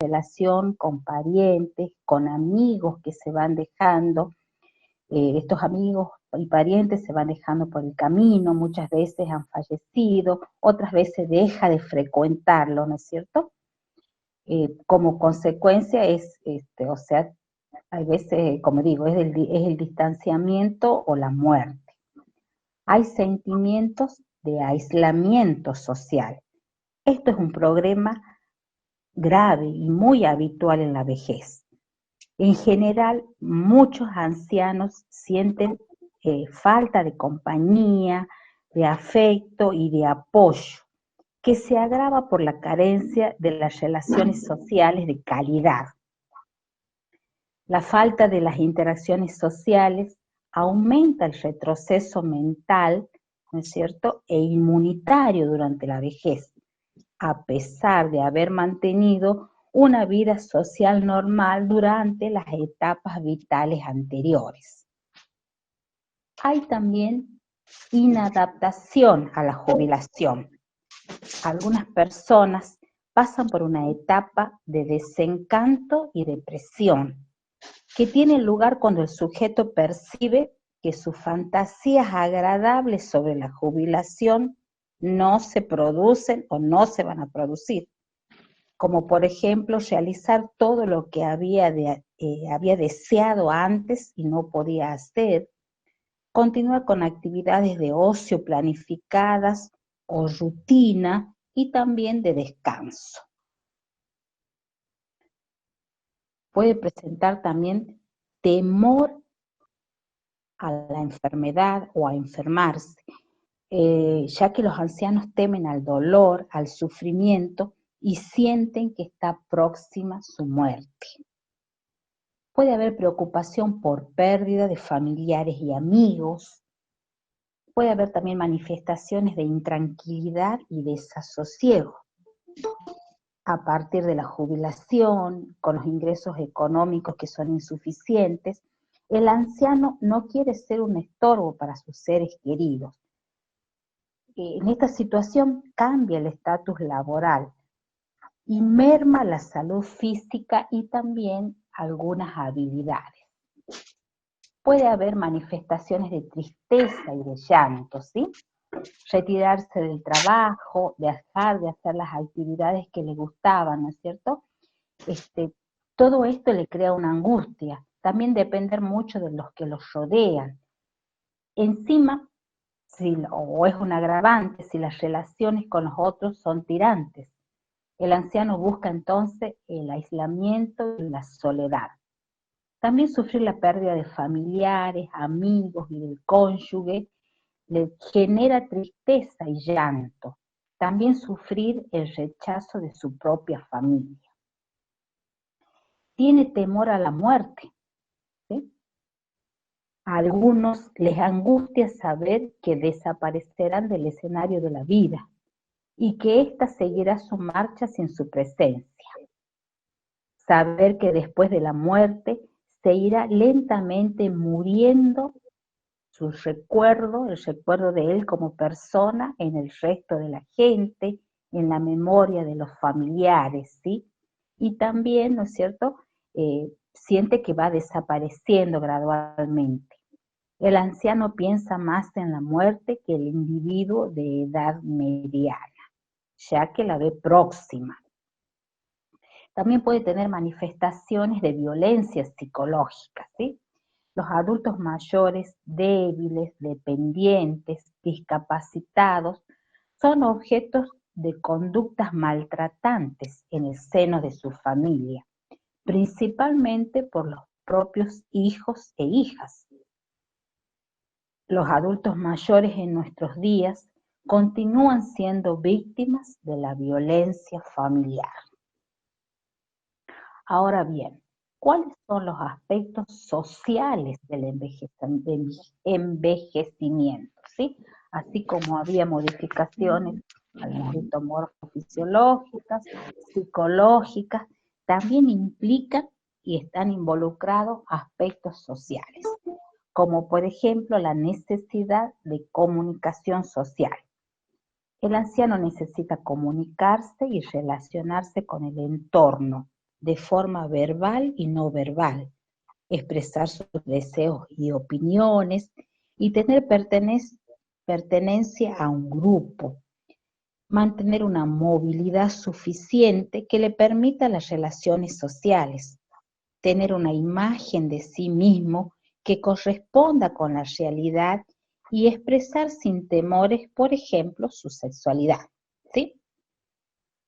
relación con parientes, con amigos que se van dejando. Estos amigos y parientes se van dejando por el camino, muchas veces han fallecido, otras veces deja de frecuentarlo, ¿no es cierto? Como consecuencia o sea, hay veces, como digo, es el distanciamiento o la muerte. Hay sentimientos de aislamiento social. Esto es un problema grave y muy habitual en la vejez. En general, muchos ancianos sienten falta de compañía, de afecto y de apoyo, que se agrava por la carencia de las relaciones sociales de calidad. La falta de las interacciones sociales aumenta el retroceso mental, ¿no es cierto?, e inmunitario durante la vejez, a pesar de haber mantenido una vida social normal durante las etapas vitales anteriores. Hay también inadaptación a la jubilación. Algunas personas pasan por una etapa de desencanto y depresión, que tiene lugar cuando el sujeto percibe que sus fantasías agradables sobre la jubilación no se producen o no se van a producir, como por ejemplo realizar todo lo que había deseado antes y no podía hacer, continuar con actividades de ocio planificadas o rutina y también de descanso. Puede presentar también temor a la enfermedad o a enfermarse, ya que los ancianos temen al dolor, al sufrimiento y sienten que está próxima su muerte. Puede haber preocupación por pérdida de familiares y amigos. Puede haber también manifestaciones de intranquilidad y desasosiego. A partir de la jubilación, con los ingresos económicos que son insuficientes, el anciano no quiere ser un estorbo para sus seres queridos. En esta situación cambia el estatus laboral y merma la salud física y también algunas habilidades. Puede haber manifestaciones de tristeza y de llanto, ¿sí? Retirarse del trabajo, dejar de hacer las actividades que le gustaban, ¿no es cierto? Todo esto le crea una angustia. También depender mucho de los que los rodean. Encima, o es un agravante si las relaciones con los otros son tirantes. El anciano busca entonces el aislamiento y la soledad. También sufrir la pérdida de familiares, amigos y del cónyuge le genera tristeza y llanto. También sufrir el rechazo de su propia familia. Tiene temor a la muerte, ¿sí? A algunos les angustia saber que desaparecerán del escenario de la vida y que ésta seguirá su marcha sin su presencia. Saber que después de la muerte se irá lentamente muriendo su recuerdo, el recuerdo de él como persona en el resto de la gente, en la memoria de los familiares, ¿sí? Y también, ¿no es cierto?, siente que va desapareciendo gradualmente. El anciano piensa más en la muerte que el individuo de edad mediana, ya que la ve próxima. También puede tener manifestaciones de violencia psicológica, ¿sí? Los adultos mayores, débiles, dependientes, discapacitados, son objetos de conductas maltratantes en el seno de su familia, principalmente por los propios hijos e hijas. Los adultos mayores en nuestros días continúan siendo víctimas de la violencia familiar. Ahora bien, ¿cuáles son los aspectos sociales del envejecimiento? ¿Sí? Así como había modificaciones morfofisiológicas, psicológicas, también implican y están involucrados aspectos sociales, como por ejemplo la necesidad de comunicación social. El anciano necesita comunicarse y relacionarse con el entorno, de forma verbal y no verbal, expresar sus deseos y opiniones y tener pertenencia a un grupo, mantener una movilidad suficiente que le permita las relaciones sociales, tener una imagen de sí mismo que corresponda con la realidad y expresar sin temores, por ejemplo, su sexualidad, ¿sí?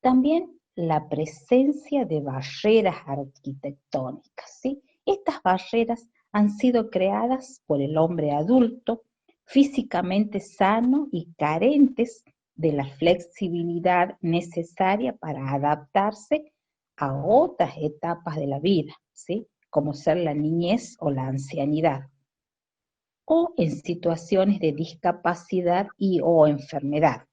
También la presencia de barreras arquitectónicas, ¿sí? Estas barreras han sido creadas por el hombre adulto, físicamente sano y carentes de la flexibilidad necesaria para adaptarse a otras etapas de la vida, ¿sí? Como ser la niñez o la ancianidad, o en situaciones de discapacidad y o enfermedad.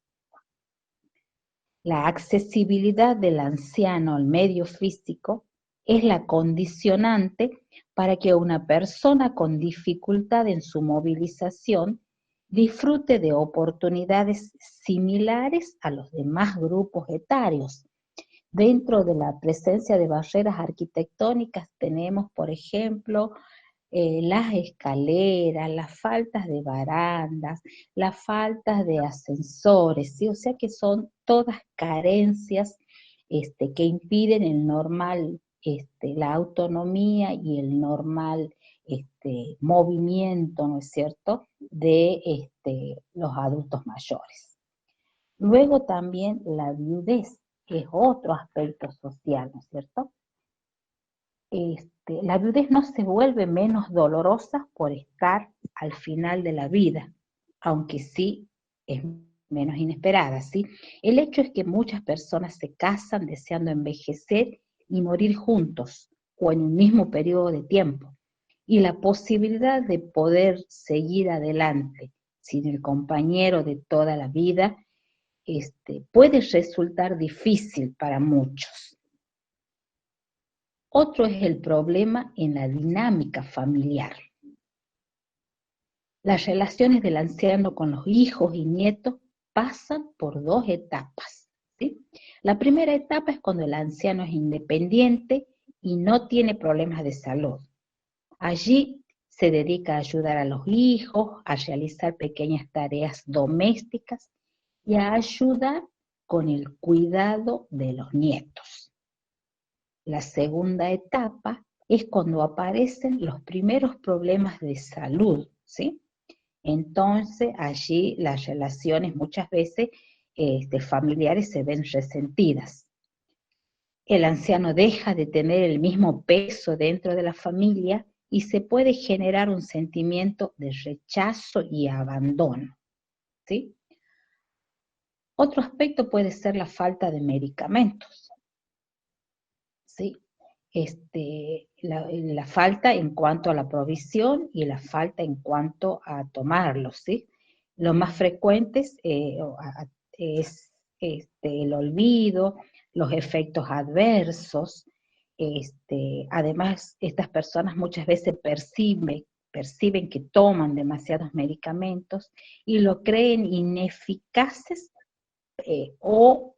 La accesibilidad del anciano al medio físico es la condicionante para que una persona con dificultad en su movilización disfrute de oportunidades similares a los demás grupos etarios. Dentro de la presencia de barreras arquitectónicas tenemos, por ejemplo, las escaleras, las faltas de barandas, las faltas de ascensores, ¿sí? O sea que son todas carencias que impiden el normal, la autonomía y el normal movimiento, ¿no es cierto?, de los adultos mayores. Luego también la viudez, que es otro aspecto social, ¿no es cierto? La viudez no se vuelve menos dolorosa por estar al final de la vida, aunque sí es menos inesperada, ¿sí? El hecho es que muchas personas se casan deseando envejecer y morir juntos o en un mismo periodo de tiempo, y la posibilidad de poder seguir adelante sin el compañero de toda la vida puede resultar difícil para muchos. Otro es el problema en la dinámica familiar. Las relaciones del anciano con los hijos y nietos pasan por dos etapas, ¿sí? La primera etapa es cuando el anciano es independiente y no tiene problemas de salud. Allí se dedica a ayudar a los hijos, a realizar pequeñas tareas domésticas y a ayudar con el cuidado de los nietos. La segunda etapa es cuando aparecen los primeros problemas de salud, ¿sí? Entonces allí las relaciones muchas veces familiares se ven resentidas. El anciano deja de tener el mismo peso dentro de la familia y se puede generar un sentimiento de rechazo y abandono, ¿sí? Otro aspecto puede ser la falta de medicamentos, ¿sí? La falta en cuanto a la provisión y la falta en cuanto a tomarlos, ¿sí? Lo más frecuentes es el olvido, los efectos adversos. Además, estas personas muchas veces perciben que toman demasiados medicamentos y lo creen ineficaces o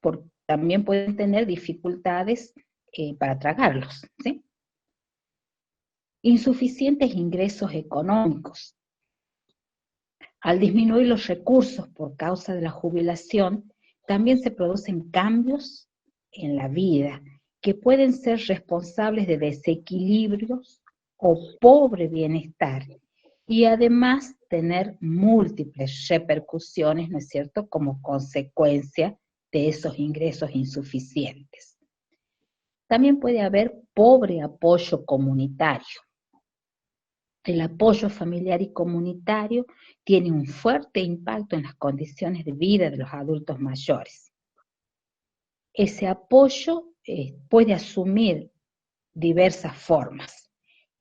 también pueden tener dificultades para tragarlos, ¿sí? Insuficientes ingresos económicos. Al disminuir los recursos por causa de la jubilación, también se producen cambios en la vida que pueden ser responsables de desequilibrios o pobre bienestar y además tener múltiples repercusiones, ¿no es cierto?, como consecuencia de esos ingresos insuficientes. También puede haber pobre apoyo comunitario. El apoyo familiar y comunitario tiene un fuerte impacto en las condiciones de vida de los adultos mayores. Ese apoyo puede asumir diversas formas,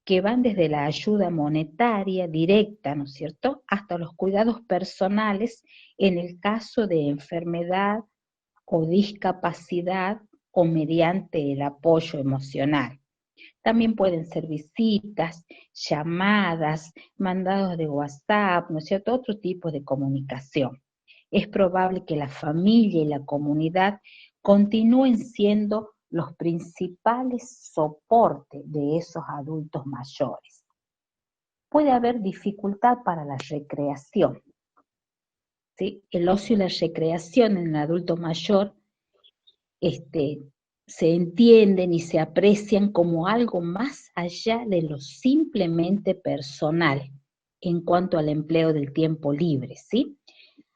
que van desde la ayuda monetaria directa, ¿no es cierto?, hasta los cuidados personales en el caso de enfermedad o discapacidad o mediante el apoyo emocional. También pueden ser visitas, llamadas, mandados de WhatsApp, ¿no es cierto?, otro tipo de comunicación. Es probable que la familia y la comunidad continúen siendo los principales soportes de esos adultos mayores. Puede haber dificultad para la recreación, ¿sí? El ocio y la recreación en el adulto mayor se entienden y se aprecian como algo más allá de lo simplemente personal en cuanto al empleo del tiempo libre, ¿sí?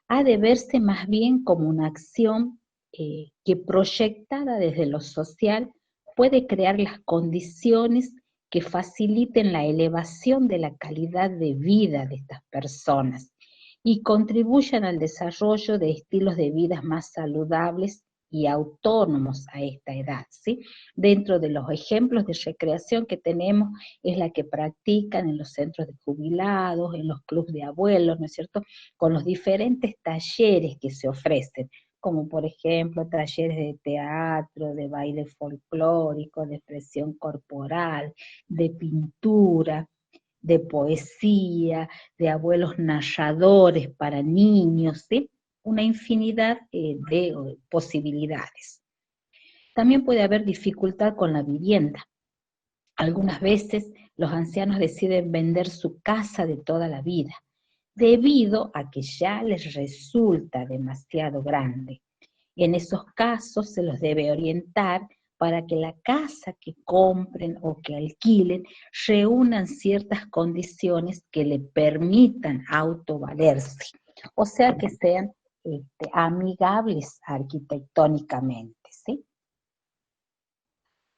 Ha de verse más bien como una acción que proyectada desde lo social puede crear las condiciones que faciliten la elevación de la calidad de vida de estas personas y contribuyan al desarrollo de estilos de vida más saludables y autónomos a esta edad, ¿sí? Dentro de los ejemplos de recreación que tenemos es la que practican en los centros de jubilados, en los clubes de abuelos, ¿no es cierto?, con los diferentes talleres que se ofrecen, como por ejemplo talleres de teatro, de baile folclórico, de expresión corporal, de pintura, de poesía, de abuelos narradores para niños, ¿sí? Una infinidad de posibilidades. También puede haber dificultad con la vivienda. Algunas veces los ancianos deciden vender su casa de toda la vida, debido a que ya les resulta demasiado grande. En esos casos se los debe orientar para que la casa que compren o que alquilen reúnan ciertas condiciones que le permitan autovalerse, o sea que sean amigables arquitectónicamente, ¿sí?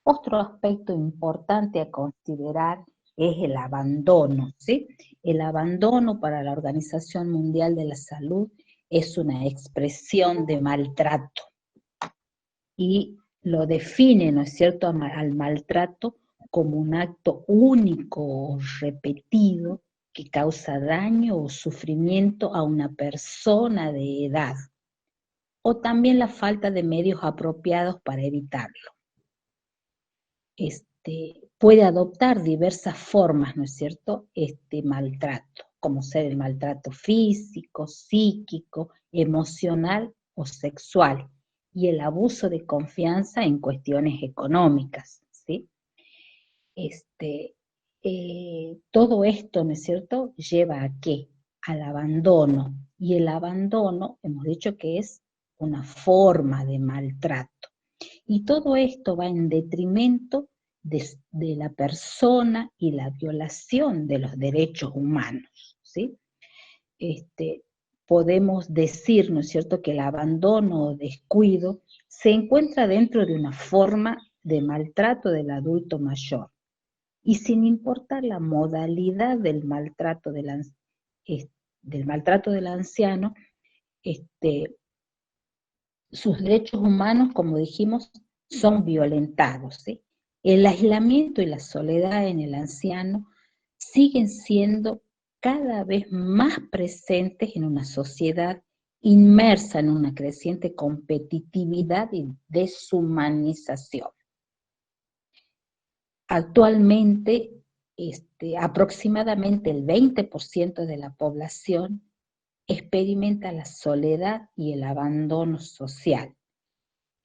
Otro aspecto importante a considerar es el abandono, ¿sí? El abandono para la Organización Mundial de la Salud es una expresión de maltrato y lo define, ¿no es cierto?, al maltrato como un acto único o repetido que causa daño o sufrimiento a una persona de edad, o también la falta de medios apropiados para evitarlo. Puede adoptar diversas formas, ¿no es cierto?, este maltrato, como ser el maltrato físico, psíquico, emocional o sexual, y el abuso de confianza en cuestiones económicas, ¿sí? Todo esto, ¿no es cierto?, lleva a qué? Al abandono, y el abandono, hemos dicho que es una forma de maltrato. Y todo esto va en detrimento de la persona y la violación de los derechos humanos, ¿sí? Podemos decir, ¿no es cierto?, que el abandono o descuido se encuentra dentro de una forma de maltrato del adulto mayor. Y sin importar la modalidad del maltrato del anciano, sus derechos humanos, como dijimos, son violentados, ¿sí? El aislamiento y la soledad en el anciano siguen siendo cada vez más presentes en una sociedad inmersa en una creciente competitividad y deshumanización. Actualmente, aproximadamente el 20% de la población experimenta la soledad y el abandono social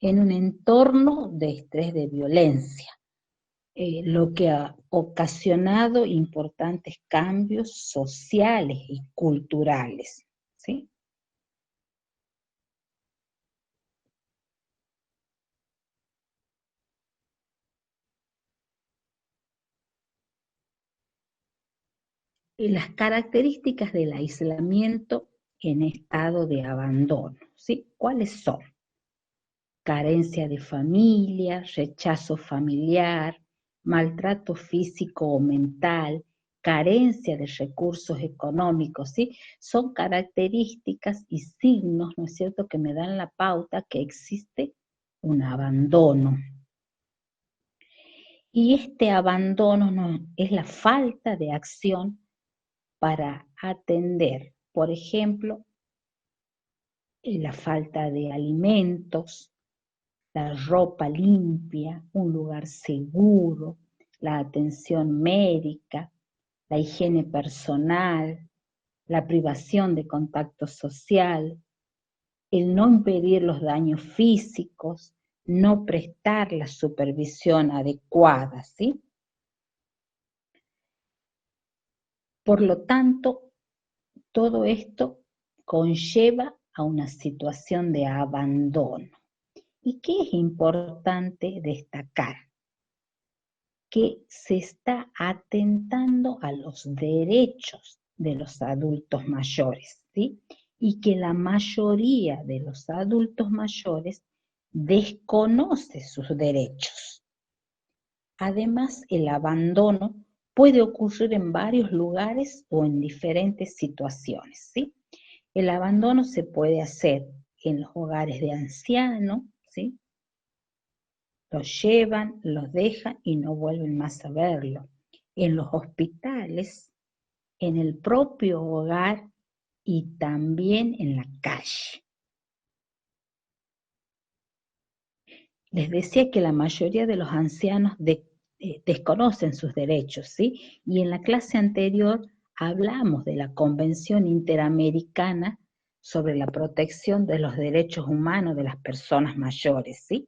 en un entorno de estrés de violencia, lo que ha ocasionado importantes cambios sociales y culturales, ¿sí? Y las características del aislamiento en estado de abandono, ¿sí? ¿Cuáles son? Carencia de familia, rechazo familiar, maltrato físico o mental, carencia de recursos económicos, ¿sí? Son características y signos, ¿no es cierto?, que me dan la pauta que existe un abandono. Y este abandono es la falta de acción para atender, por ejemplo, la falta de alimentos, la ropa limpia, un lugar seguro, la atención médica, la higiene personal, la privación de contacto social, el no impedir los daños físicos, no prestar la supervisión adecuada, ¿sí? Por lo tanto, todo esto conlleva a una situación de abandono. ¿Y qué es importante destacar? Que se está atentando a los derechos de los adultos mayores, ¿sí? Y que la mayoría de los adultos mayores desconoce sus derechos. Además, el abandono puede ocurrir en varios lugares o en diferentes situaciones, ¿sí? El abandono se puede hacer en los hogares de ancianos, ¿sí? Los llevan, los dejan y no vuelven más a verlo. En los hospitales, en el propio hogar y también en la calle. Les decía que la mayoría de los ancianos desconocen sus derechos, ¿sí? Y en la clase anterior hablamos de la Convención Interamericana sobre la protección de los derechos humanos de las personas mayores, ¿sí?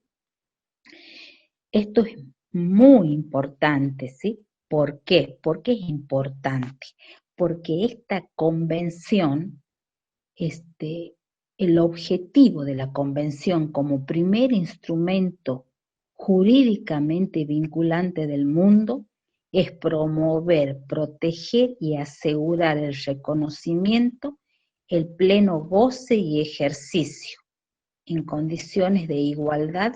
Esto es muy importante, ¿sí? ¿Por qué? ¿Por qué es importante? Porque esta convención, el objetivo de la convención como primer instrumento jurídicamente vinculante del mundo es promover, proteger y asegurar el reconocimiento, el pleno goce y ejercicio en condiciones de igualdad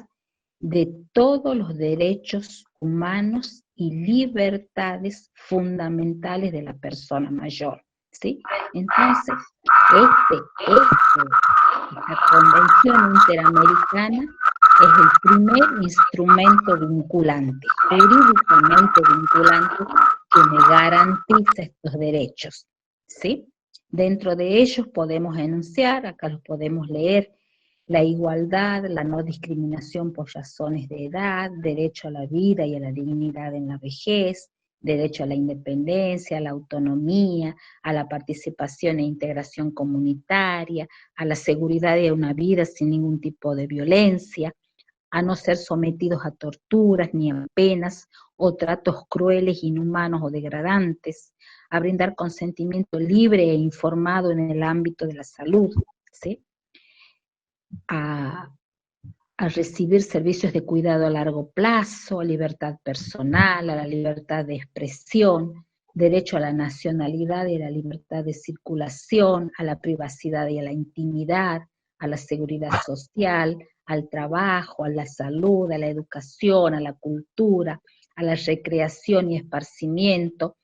de todos los derechos humanos y libertades fundamentales de la persona mayor, ¿sí? Entonces, esta Convención Interamericana es el primer instrumento vinculante, jurídicamente vinculante, que me garantiza estos derechos, ¿sí? Dentro de ellos podemos enunciar, acá los podemos leer: la igualdad, la no discriminación por razones de edad, derecho a la vida y a la dignidad en la vejez, derecho a la independencia, a la autonomía, a la participación e integración comunitaria, a la seguridad de una vida sin ningún tipo de violencia, a no ser sometidos a torturas ni a penas o tratos crueles, inhumanos o degradantes, a brindar consentimiento libre e informado en el ámbito de la salud, ¿sí? a, a recibir servicios de cuidado a largo plazo, a libertad personal, a la libertad de expresión, derecho a la nacionalidad y a la libertad de circulación, a la privacidad y a la intimidad, a la seguridad social, al trabajo, a la salud, a la educación, a la cultura, a la recreación y esparcimiento,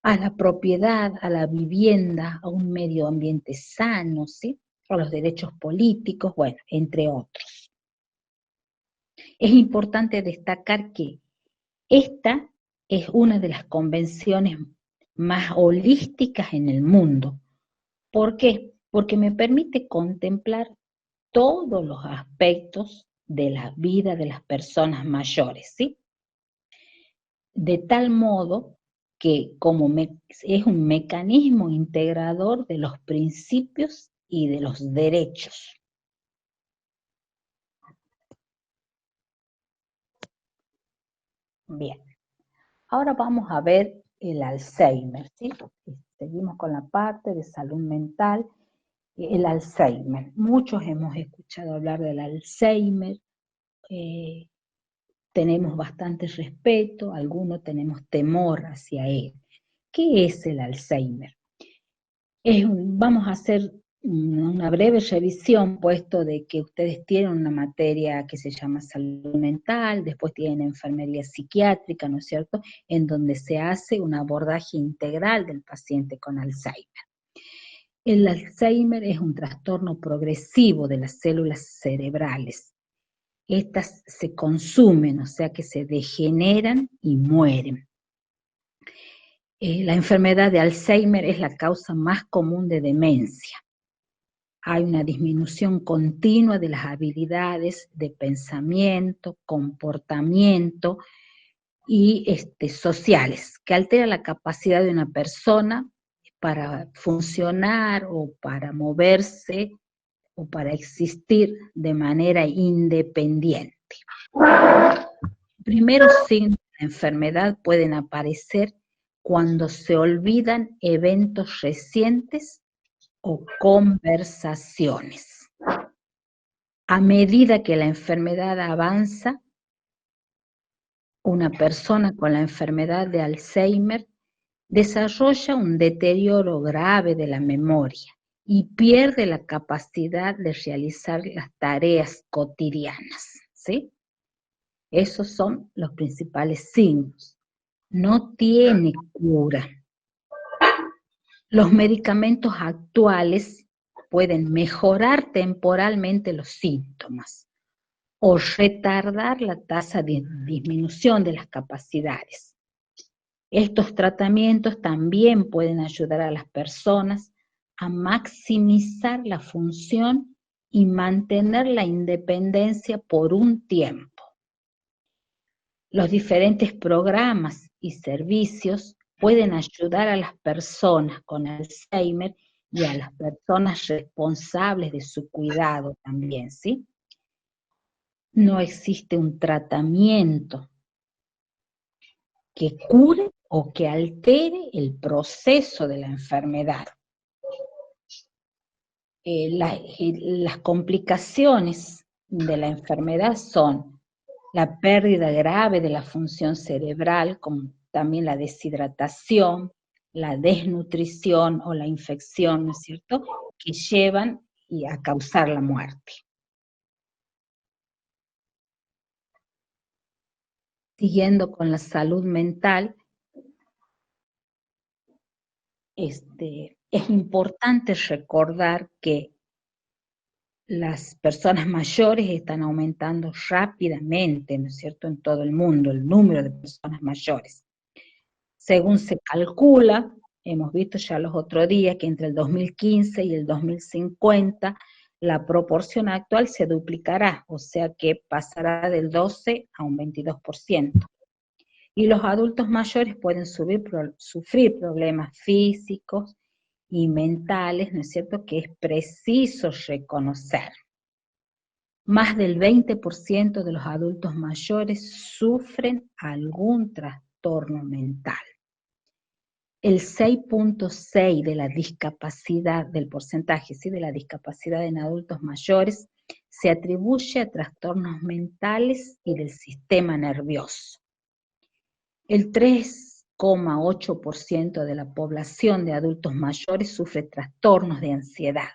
a la propiedad, a la vivienda, a un medio ambiente sano, ¿sí? A los derechos políticos, bueno, entre otros. Es importante destacar que esta es una de las convenciones más holísticas en el mundo. ¿Por qué? Porque me permite contemplar todos los aspectos de la vida de las personas mayores, ¿sí? De tal modo que es un mecanismo integrador de los principios y de los derechos. Bien, ahora vamos a ver el Alzheimer, ¿sí? Seguimos con la parte de salud mental. El Alzheimer, muchos hemos escuchado hablar del Alzheimer, tenemos bastante respeto, algunos tenemos temor hacia él. ¿Qué es el Alzheimer? Vamos a hacer una breve revisión, puesto de que ustedes tienen una materia que se llama salud mental, después tienen enfermería psiquiátrica, ¿no es cierto?, en donde se hace un abordaje integral del paciente con Alzheimer. El Alzheimer es un trastorno progresivo de las células cerebrales. Estas se consumen, o sea que se degeneran y mueren. La enfermedad de Alzheimer es la causa más común de demencia. Hay una disminución continua de las habilidades de pensamiento, comportamiento y sociales, que altera la capacidad de una persona para funcionar o para moverse o para existir de manera independiente. Primeros signos de la enfermedad pueden aparecer cuando se olvidan eventos recientes o conversaciones. A medida que la enfermedad avanza, una persona con la enfermedad de Alzheimer desarrolla un deterioro grave de la memoria y pierde la capacidad de realizar las tareas cotidianas, ¿sí? Esos son los principales signos. No tiene cura. Los medicamentos actuales pueden mejorar temporalmente los síntomas o retardar la tasa de disminución de las capacidades. Estos tratamientos también pueden ayudar a las personas a maximizar la función y mantener la independencia por un tiempo. Los diferentes programas y servicios pueden ayudar a las personas con Alzheimer y a las personas responsables de su cuidado también, ¿sí? No existe un tratamiento que cure o que altere el proceso de la enfermedad. Las complicaciones de la enfermedad son la pérdida grave de la función cerebral, como también la deshidratación, la desnutrición o la infección, ¿no es cierto?, que llevan a causar la muerte. Siguiendo con la salud mental, es importante recordar que las personas mayores están aumentando rápidamente, ¿no es cierto?, en todo el mundo, el número de personas mayores. Según se calcula, hemos visto ya los otros días que entre el 2015 y el 2050 la proporción actual se duplicará, o sea que pasará del 12 a un 22%. Y los adultos mayores pueden sufrir problemas físicos y mentales, ¿no es cierto?, que es preciso reconocer. Más del 20% de los adultos mayores sufren algún trastorno mental. El 6.6 de la discapacidad, del porcentaje, ¿sí?, de la discapacidad en adultos mayores, se atribuye a trastornos mentales y del sistema nervioso. El 3,8% de la población de adultos mayores sufre trastornos de ansiedad.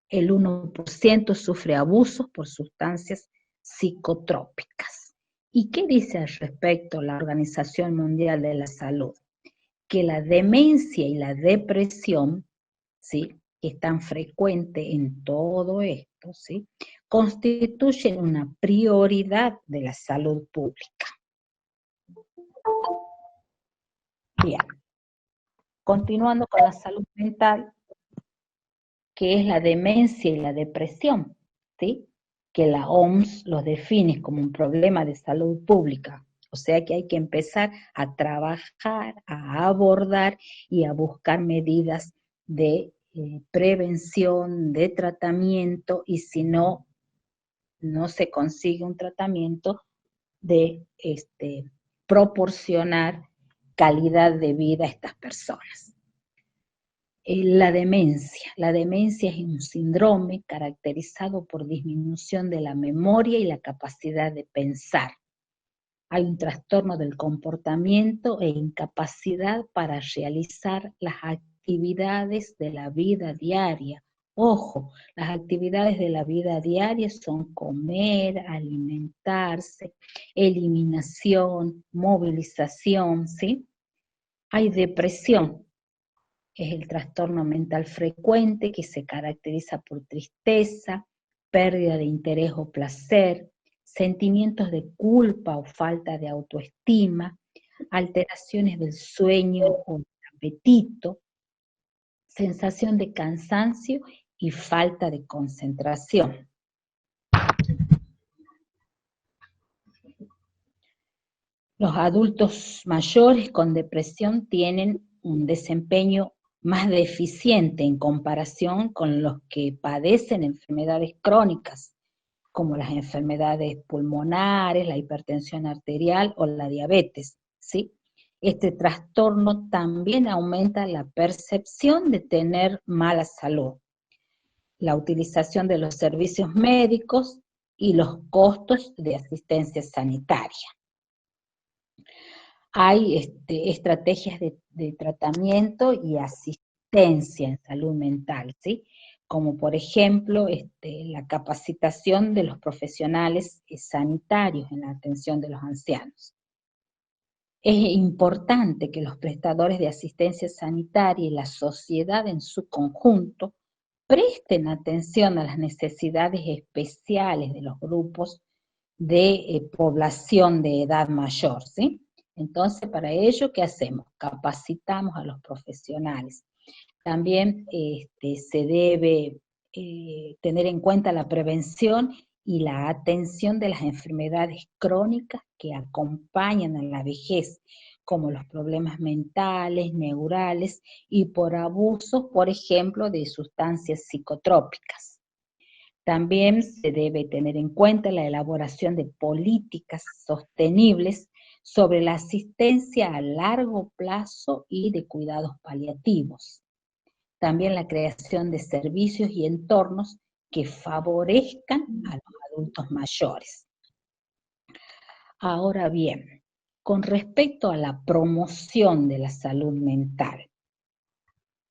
El 1% sufre abusos por sustancias psicotrópicas. ¿Y qué dice al respecto la Organización Mundial de la Salud? Que la demencia y la depresión, ¿sí?, que es tan frecuente en todo esto, ¿sí?, constituyen una prioridad de la salud pública. Bien, continuando con la salud mental, que es la demencia y la depresión, ¿sí?, que la OMS los define como un problema de salud pública. O sea que hay que empezar a trabajar, a abordar y a buscar medidas de prevención, de tratamiento, y si no se consigue un tratamiento, de proporcionar calidad de vida a estas personas. La demencia es un síndrome caracterizado por disminución de la memoria y la capacidad de pensar. Hay un trastorno del comportamiento e incapacidad para realizar las actividades de la vida diaria. Ojo, las actividades de la vida diaria son comer, alimentarse, eliminación, movilización, ¿sí? Hay depresión. Es el trastorno mental frecuente que se caracteriza por tristeza, pérdida de interés o placer, sentimientos de culpa o falta de autoestima, alteraciones del sueño o del apetito, sensación de cansancio y falta de concentración. Los adultos mayores con depresión tienen un desempeño más deficiente en comparación con los que padecen enfermedades crónicas, como las enfermedades pulmonares, la hipertensión arterial o la diabetes, ¿sí? Este trastorno también aumenta la percepción de tener mala salud, la utilización de los servicios médicos y los costos de asistencia sanitaria. Hay estrategias de tratamiento y asistencia en salud mental, ¿sí? Como por ejemplo la capacitación de los profesionales sanitarios en la atención de los ancianos. Es importante que los prestadores de asistencia sanitaria y la sociedad en su conjunto presten atención a las necesidades especiales de los grupos de población de edad mayor, ¿sí? Entonces, para ello, ¿qué hacemos? Capacitamos a los profesionales. También se debe tener en cuenta la prevención y la atención de las enfermedades crónicas que acompañan a la vejez, como los problemas mentales, neurales y por abusos, por ejemplo, de sustancias psicotrópicas. También se debe tener en cuenta la elaboración de políticas sostenibles sobre la asistencia a largo plazo y de cuidados paliativos. También la creación de servicios y entornos que favorezcan a los adultos mayores. Ahora bien, con respecto a la promoción de la salud mental,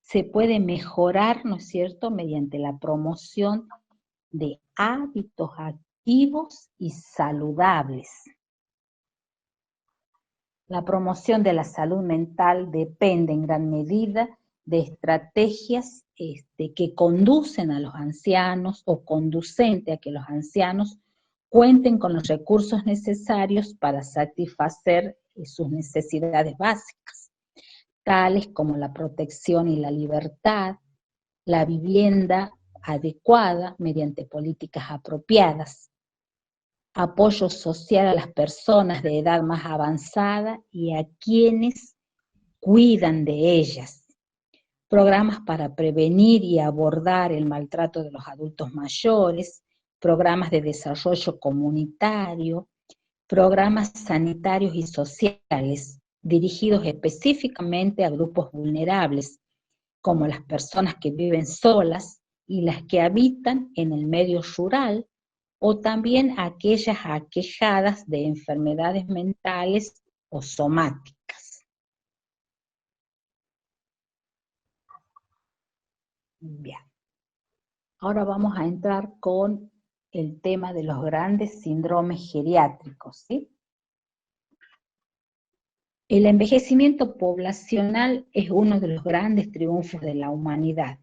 se puede mejorar, ¿no es cierto?, mediante la promoción de hábitos activos y saludables. La promoción de la salud mental depende en gran medida de estrategias que conducen a los ancianos o conducente a que los ancianos cuenten con los recursos necesarios para satisfacer sus necesidades básicas, tales como la protección y la libertad, la vivienda adecuada mediante políticas apropiadas, apoyo social a las personas de edad más avanzada y a quienes cuidan de ellas, programas para prevenir y abordar el maltrato de los adultos mayores, programas de desarrollo comunitario, programas sanitarios y sociales dirigidos específicamente a grupos vulnerables, como las personas que viven solas y las que habitan en el medio rural, o también aquellas aquejadas de enfermedades mentales o somáticas. Bien, ahora vamos a entrar con el tema de los grandes síndromes geriátricos, ¿sí? El envejecimiento poblacional es uno de los grandes triunfos de la humanidad,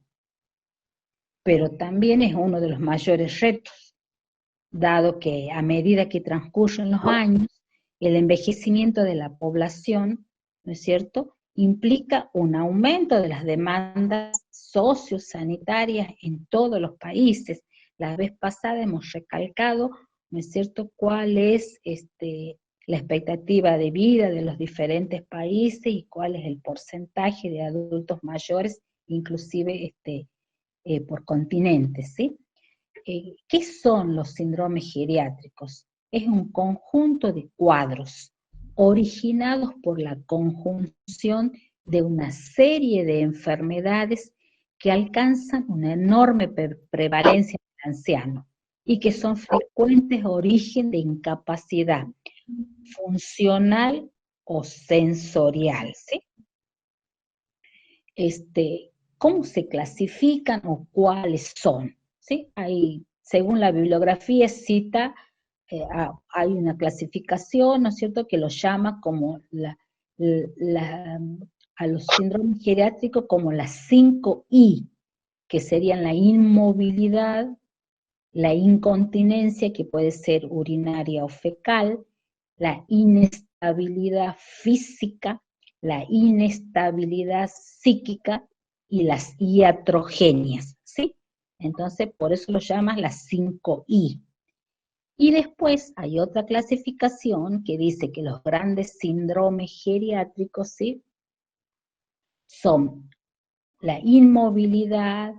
pero también es uno de los mayores retos, dado que a medida que transcurren los años, el envejecimiento de la población, ¿no es cierto?, implica un aumento de las demandas sociosanitarias en todos los países. La vez pasada hemos recalcado, ¿no es cierto?, cuál es la expectativa de vida de los diferentes países y cuál es el porcentaje de adultos mayores, inclusive por continentes, ¿sí? ¿Qué son los síndromes geriátricos? Es un conjunto de cuadros originados por la conjunción de una serie de enfermedades que alcanzan una enorme prevalencia en el anciano y que son frecuentes origen de incapacidad funcional o sensorial, ¿sí? ¿Cómo se clasifican o cuáles son? ¿Sí? Según la bibliografía cita, hay una clasificación, ¿no es cierto?, que lo llama como a los síndromes geriátricos como las 5 I, que serían la inmovilidad, la incontinencia, que puede ser urinaria o fecal, la inestabilidad física, la inestabilidad psíquica y las iatrogenias, ¿sí? Entonces, por eso lo llaman las 5 I. Y después hay otra clasificación que dice que los grandes síndromes geriátricos, ¿sí?, son la inmovilidad,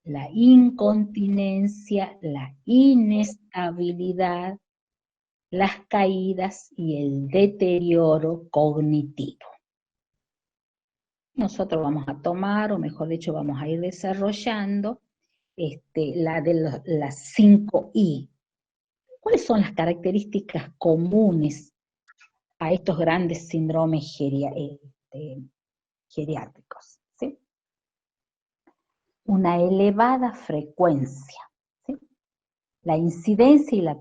la incontinencia, la inestabilidad, las caídas y el deterioro cognitivo. Nosotros vamos a tomar, o mejor dicho, vamos a ir desarrollando las 5 I. ¿Cuáles son las características comunes a estos grandes síndromes geriátricos? ¿Sí? Una elevada frecuencia. ¿Sí? La incidencia y la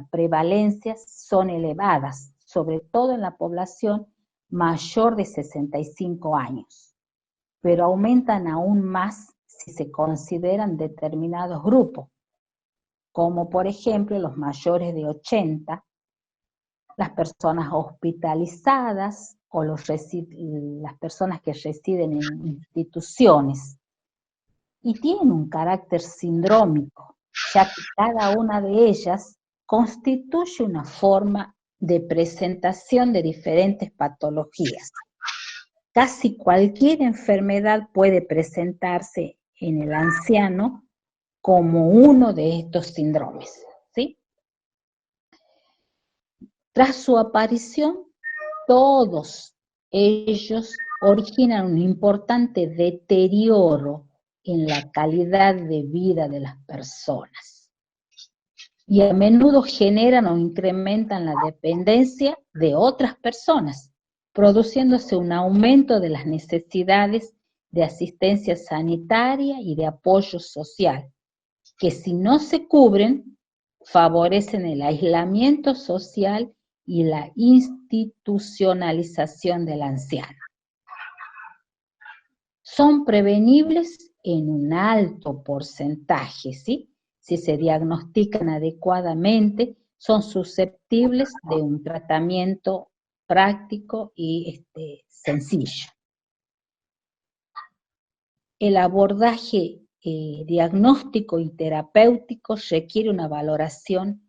prevalencia son elevadas, sobre todo en la población mayor de 65 años, pero aumentan aún más si se consideran determinados grupos, como por ejemplo los mayores de 80, las personas hospitalizadas o las personas que residen en instituciones. Y tienen un carácter sindrómico, ya que cada una de ellas constituye una forma de presentación de diferentes patologías. Casi cualquier enfermedad puede presentarse en el anciano como uno de estos síndromes, ¿sí? Tras su aparición, todos ellos originan un importante deterioro en la calidad de vida de las personas y a menudo generan o incrementan la dependencia de otras personas, produciéndose un aumento de las necesidades de asistencia sanitaria y de apoyo social, que si no se cubren, favorecen el aislamiento social y la institucionalización del anciano. Son prevenibles en un alto porcentaje, ¿sí? Si se diagnostican adecuadamente, son susceptibles de un tratamiento práctico y sencillo. El abordaje diagnóstico y terapéutico requiere una valoración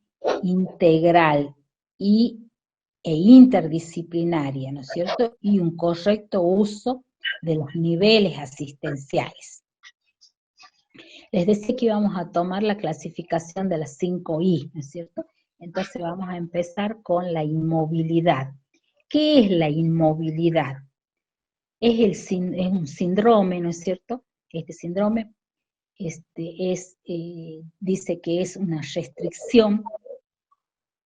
integral e interdisciplinaria, ¿no es cierto? Y un correcto uso de los niveles asistenciales. Les decía que íbamos a tomar la clasificación de las 5 I, ¿no es cierto? Entonces vamos a empezar con la inmovilidad. ¿Qué es la inmovilidad? Es un síndrome, ¿no es cierto? Este síndrome dice que es una restricción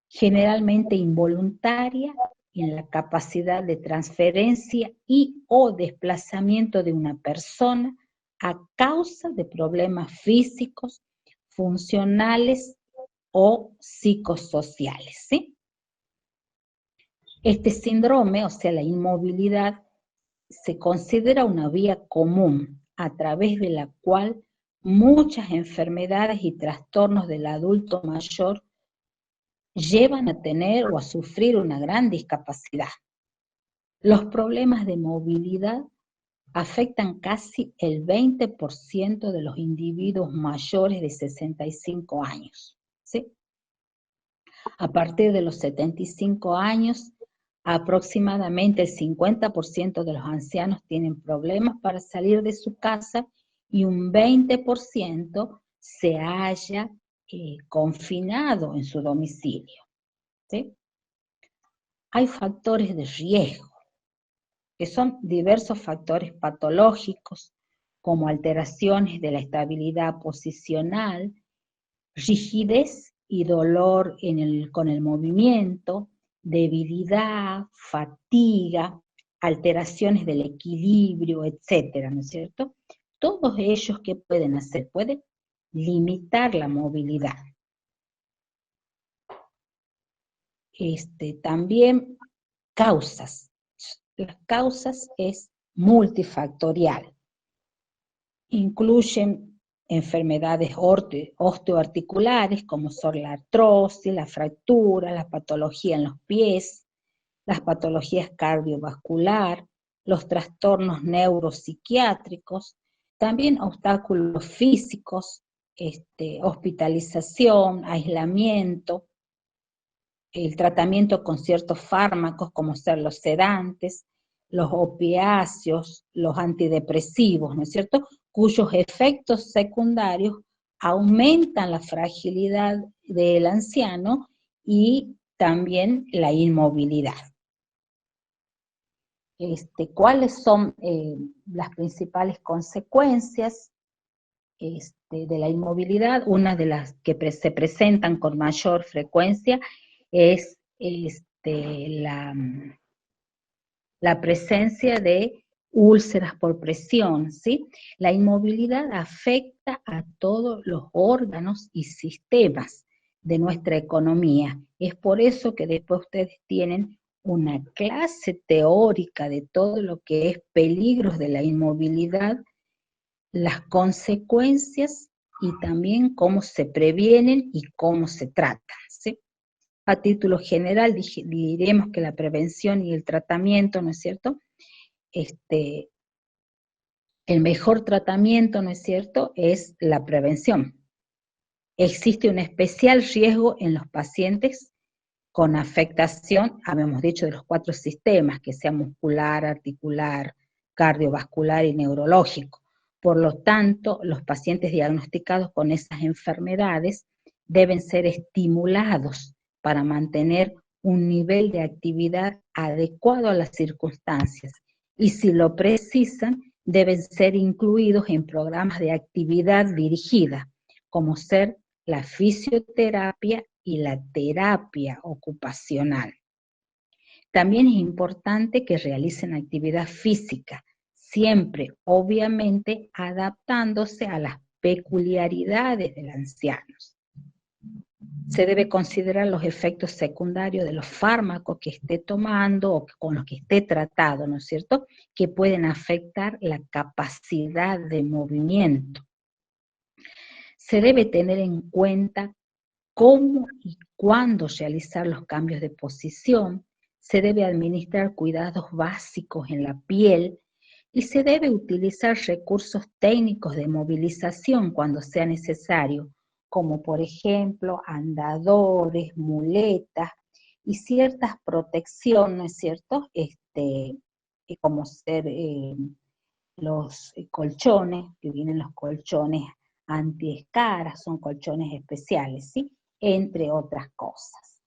generalmente involuntaria en la capacidad de transferencia y o desplazamiento de una persona a causa de problemas físicos, funcionales o psicosociales, ¿sí? Este síndrome, o sea, la inmovilidad, se considera una vía común a través de la cual muchas enfermedades y trastornos del adulto mayor llevan a tener o a sufrir una gran discapacidad. Los problemas de movilidad afectan casi el 20% de los individuos mayores de 65 años, ¿sí? A partir de los 75 años, aproximadamente el 50% de los ancianos tienen problemas para salir de su casa y un 20% se halla confinado en su domicilio, ¿sí? Hay factores de riesgo, que son diversos factores patológicos, como alteraciones de la estabilidad posicional, rigidez y dolor con el movimiento, debilidad, fatiga, alteraciones del equilibrio, etcétera, ¿no es cierto? Todos ellos, ¿qué pueden hacer? Pueden limitar la movilidad. También causas. Las causas es multifactorial. Incluyen enfermedades osteoarticulares como son la artrosis, la fractura, la patología en los pies, las patologías cardiovascular, los trastornos neuropsiquiátricos, también obstáculos físicos, hospitalización, aislamiento, el tratamiento con ciertos fármacos como ser los sedantes, los opiáceos, los antidepresivos, ¿no es cierto?, cuyos efectos secundarios aumentan la fragilidad del anciano y también la inmovilidad. ¿Cuáles son las principales consecuencias de la inmovilidad? Una de las que se presentan con mayor frecuencia es la presencia de úlceras por presión, ¿sí? La inmovilidad afecta a todos los órganos y sistemas de nuestra economía. Es por eso que después ustedes tienen una clase teórica de todo lo que es peligros de la inmovilidad, las consecuencias y también cómo se previenen y cómo se tratan, ¿sí? A título general diremos que la prevención y el tratamiento, ¿no es cierto?, el mejor tratamiento, ¿no es cierto?, es la prevención. Existe un especial riesgo en los pacientes con afectación, habíamos dicho, de los 4 sistemas, que sea muscular, articular, cardiovascular y neurológico. Por lo tanto, los pacientes diagnosticados con esas enfermedades deben ser estimulados para mantener un nivel de actividad adecuado a las circunstancias, y si lo precisan, deben ser incluidos en programas de actividad dirigida, como ser la fisioterapia y la terapia ocupacional. También es importante que realicen actividad física, siempre, obviamente, adaptándose a las peculiaridades del anciano. Se debe considerar los efectos secundarios de los fármacos que esté tomando o con los que esté tratado, ¿no es cierto?, que pueden afectar la capacidad de movimiento. Se debe tener en cuenta cómo y cuándo realizar los cambios de posición, se debe administrar cuidados básicos en la piel y se debe utilizar recursos técnicos de movilización cuando sea necesario, como por ejemplo andadores, muletas y ciertas protecciones, ¿no es cierto?, como ser los colchones, que vienen los colchones antiescaras, son colchones especiales, ¿sí?, entre otras cosas.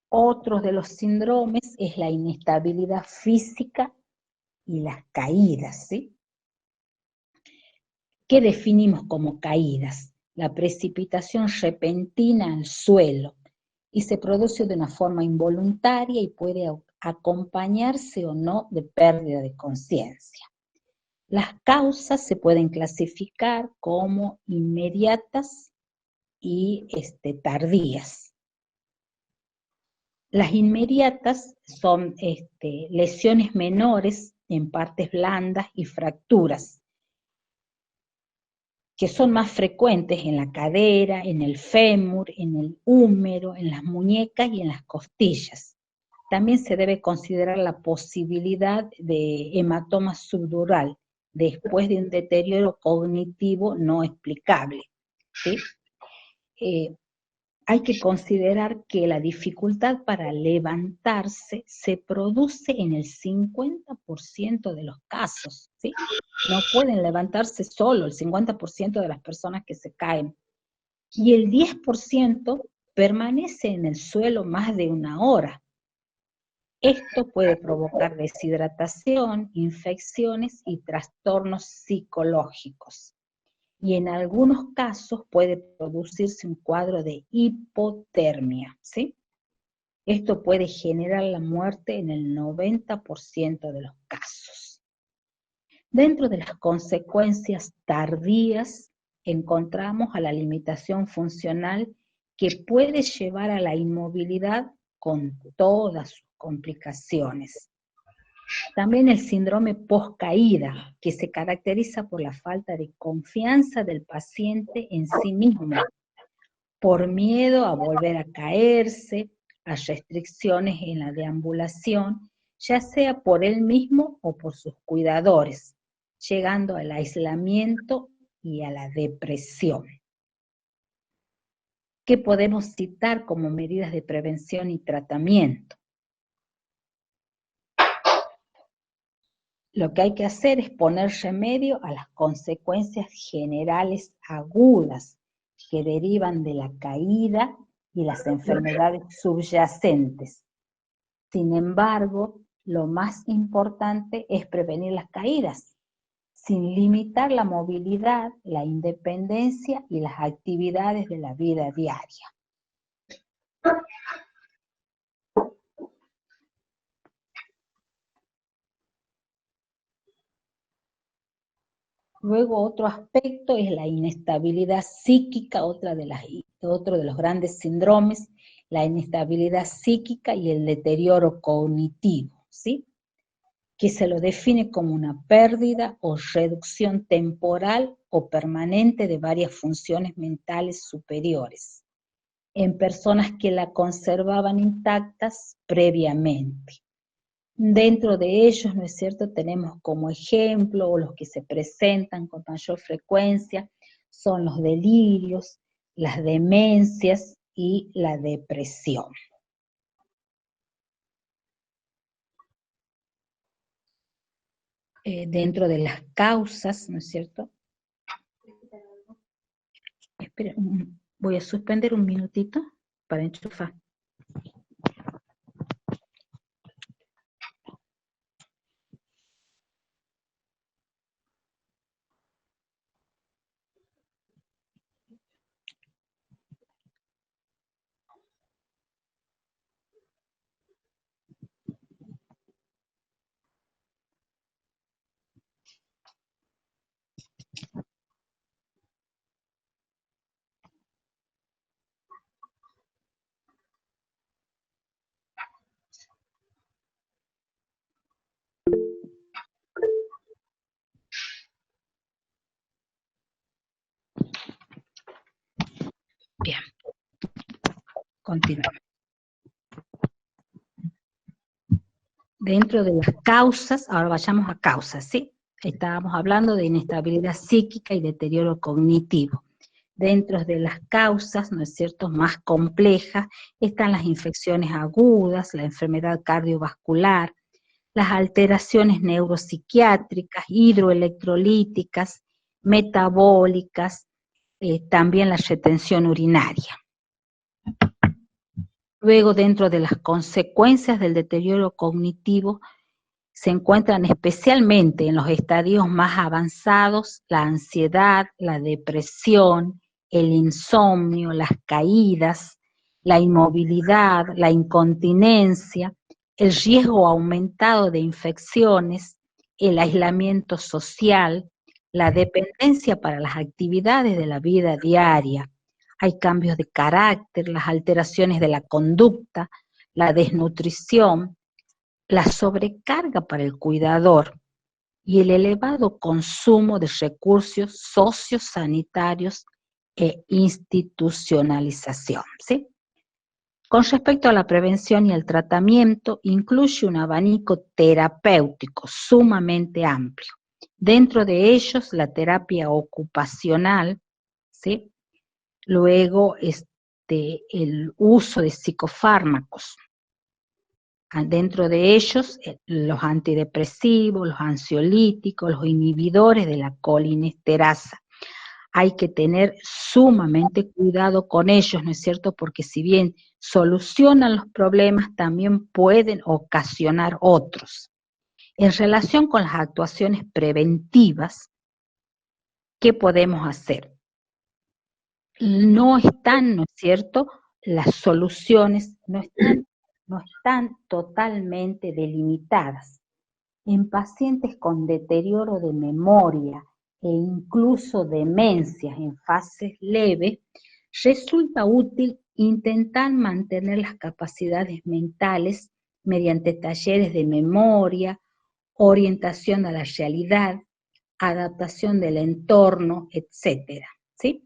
Otro de los síndromes es la inestabilidad física y las caídas, ¿sí? ¿Qué definimos como caídas? La precipitación repentina al suelo, y se produce de una forma involuntaria y puede acompañarse o no de pérdida de conciencia. Las causas se pueden clasificar como inmediatas y tardías. Las inmediatas son lesiones menores en partes blandas y fracturas, que son más frecuentes en la cadera, en el fémur, en el húmero, en las muñecas y en las costillas. También se debe considerar la posibilidad de hematoma subdural después de un deterioro cognitivo no explicable, ¿sí? Hay que considerar que la dificultad para levantarse se produce en el 50% de los casos, ¿sí? No pueden levantarse solo el 50% de las personas que se caen. Y el 10% permanece en el suelo más de una hora. Esto puede provocar deshidratación, infecciones y trastornos psicológicos. Y en algunos casos puede producirse un cuadro de hipotermia, ¿sí? Esto puede generar la muerte en el 90% de los casos. Dentro de las consecuencias tardías encontramos a la limitación funcional, que puede llevar a la inmovilidad con todas sus complicaciones. También el síndrome post-caída, que se caracteriza por la falta de confianza del paciente en sí mismo, por miedo a volver a caerse, a restricciones en la deambulación, ya sea por él mismo o por sus cuidadores, llegando al aislamiento y a la depresión. ¿Qué podemos citar como medidas de prevención y tratamiento? Lo que hay que hacer es poner remedio a las consecuencias generales agudas que derivan de la caída y las enfermedades subyacentes. Sin embargo, lo más importante es prevenir las caídas, sin limitar la movilidad, la independencia y las actividades de la vida diaria. Luego otro aspecto es la inestabilidad psíquica, otro de los grandes síndromes, la inestabilidad psíquica y el deterioro cognitivo, ¿sí? Que se lo define como una pérdida o reducción temporal o permanente de varias funciones mentales superiores, en personas que la conservaban intactas previamente. Dentro de ellos, ¿no es cierto?, tenemos como ejemplo, o los que se presentan con mayor frecuencia, son los delirios, las demencias y la depresión. Dentro de las causas, ¿no es cierto? Espera, voy a suspender un minutito para enchufar. Bien, continuamos. Dentro de las causas, ahora vayamos a causas, ¿sí? Estábamos hablando de inestabilidad psíquica y deterioro cognitivo. Dentro de las causas, ¿no es cierto?, más complejas, están las infecciones agudas, la enfermedad cardiovascular, las alteraciones neuropsiquiátricas, hidroelectrolíticas, metabólicas, también la retención urinaria. Luego, dentro de las consecuencias del deterioro cognitivo, se encuentran especialmente en los estadios más avanzados la ansiedad, la depresión, el insomnio, las caídas, la inmovilidad, la incontinencia, el riesgo aumentado de infecciones, el aislamiento social, la dependencia para las actividades de la vida diaria. Hay cambios de carácter, las alteraciones de la conducta, la desnutrición, la sobrecarga para el cuidador y el elevado consumo de recursos sociosanitarios e institucionalización, ¿sí? Con respecto a la prevención y el tratamiento, incluye un abanico terapéutico sumamente amplio. Dentro de ellos, la terapia ocupacional, ¿sí? Luego, el uso de psicofármacos. Dentro de ellos, los antidepresivos, los ansiolíticos, los inhibidores de la colinesterasa. Hay que tener sumamente cuidado con ellos, ¿no es cierto? Porque si bien solucionan los problemas, también pueden ocasionar otros. En relación con las actuaciones preventivas, ¿qué podemos hacer? No están, ¿no es cierto?, las soluciones no están totalmente delimitadas. En pacientes con deterioro de memoria e incluso demencias en fases leves, resulta útil intentar mantener las capacidades mentales mediante talleres de memoria, orientación a la realidad, adaptación del entorno, etcétera, ¿sí?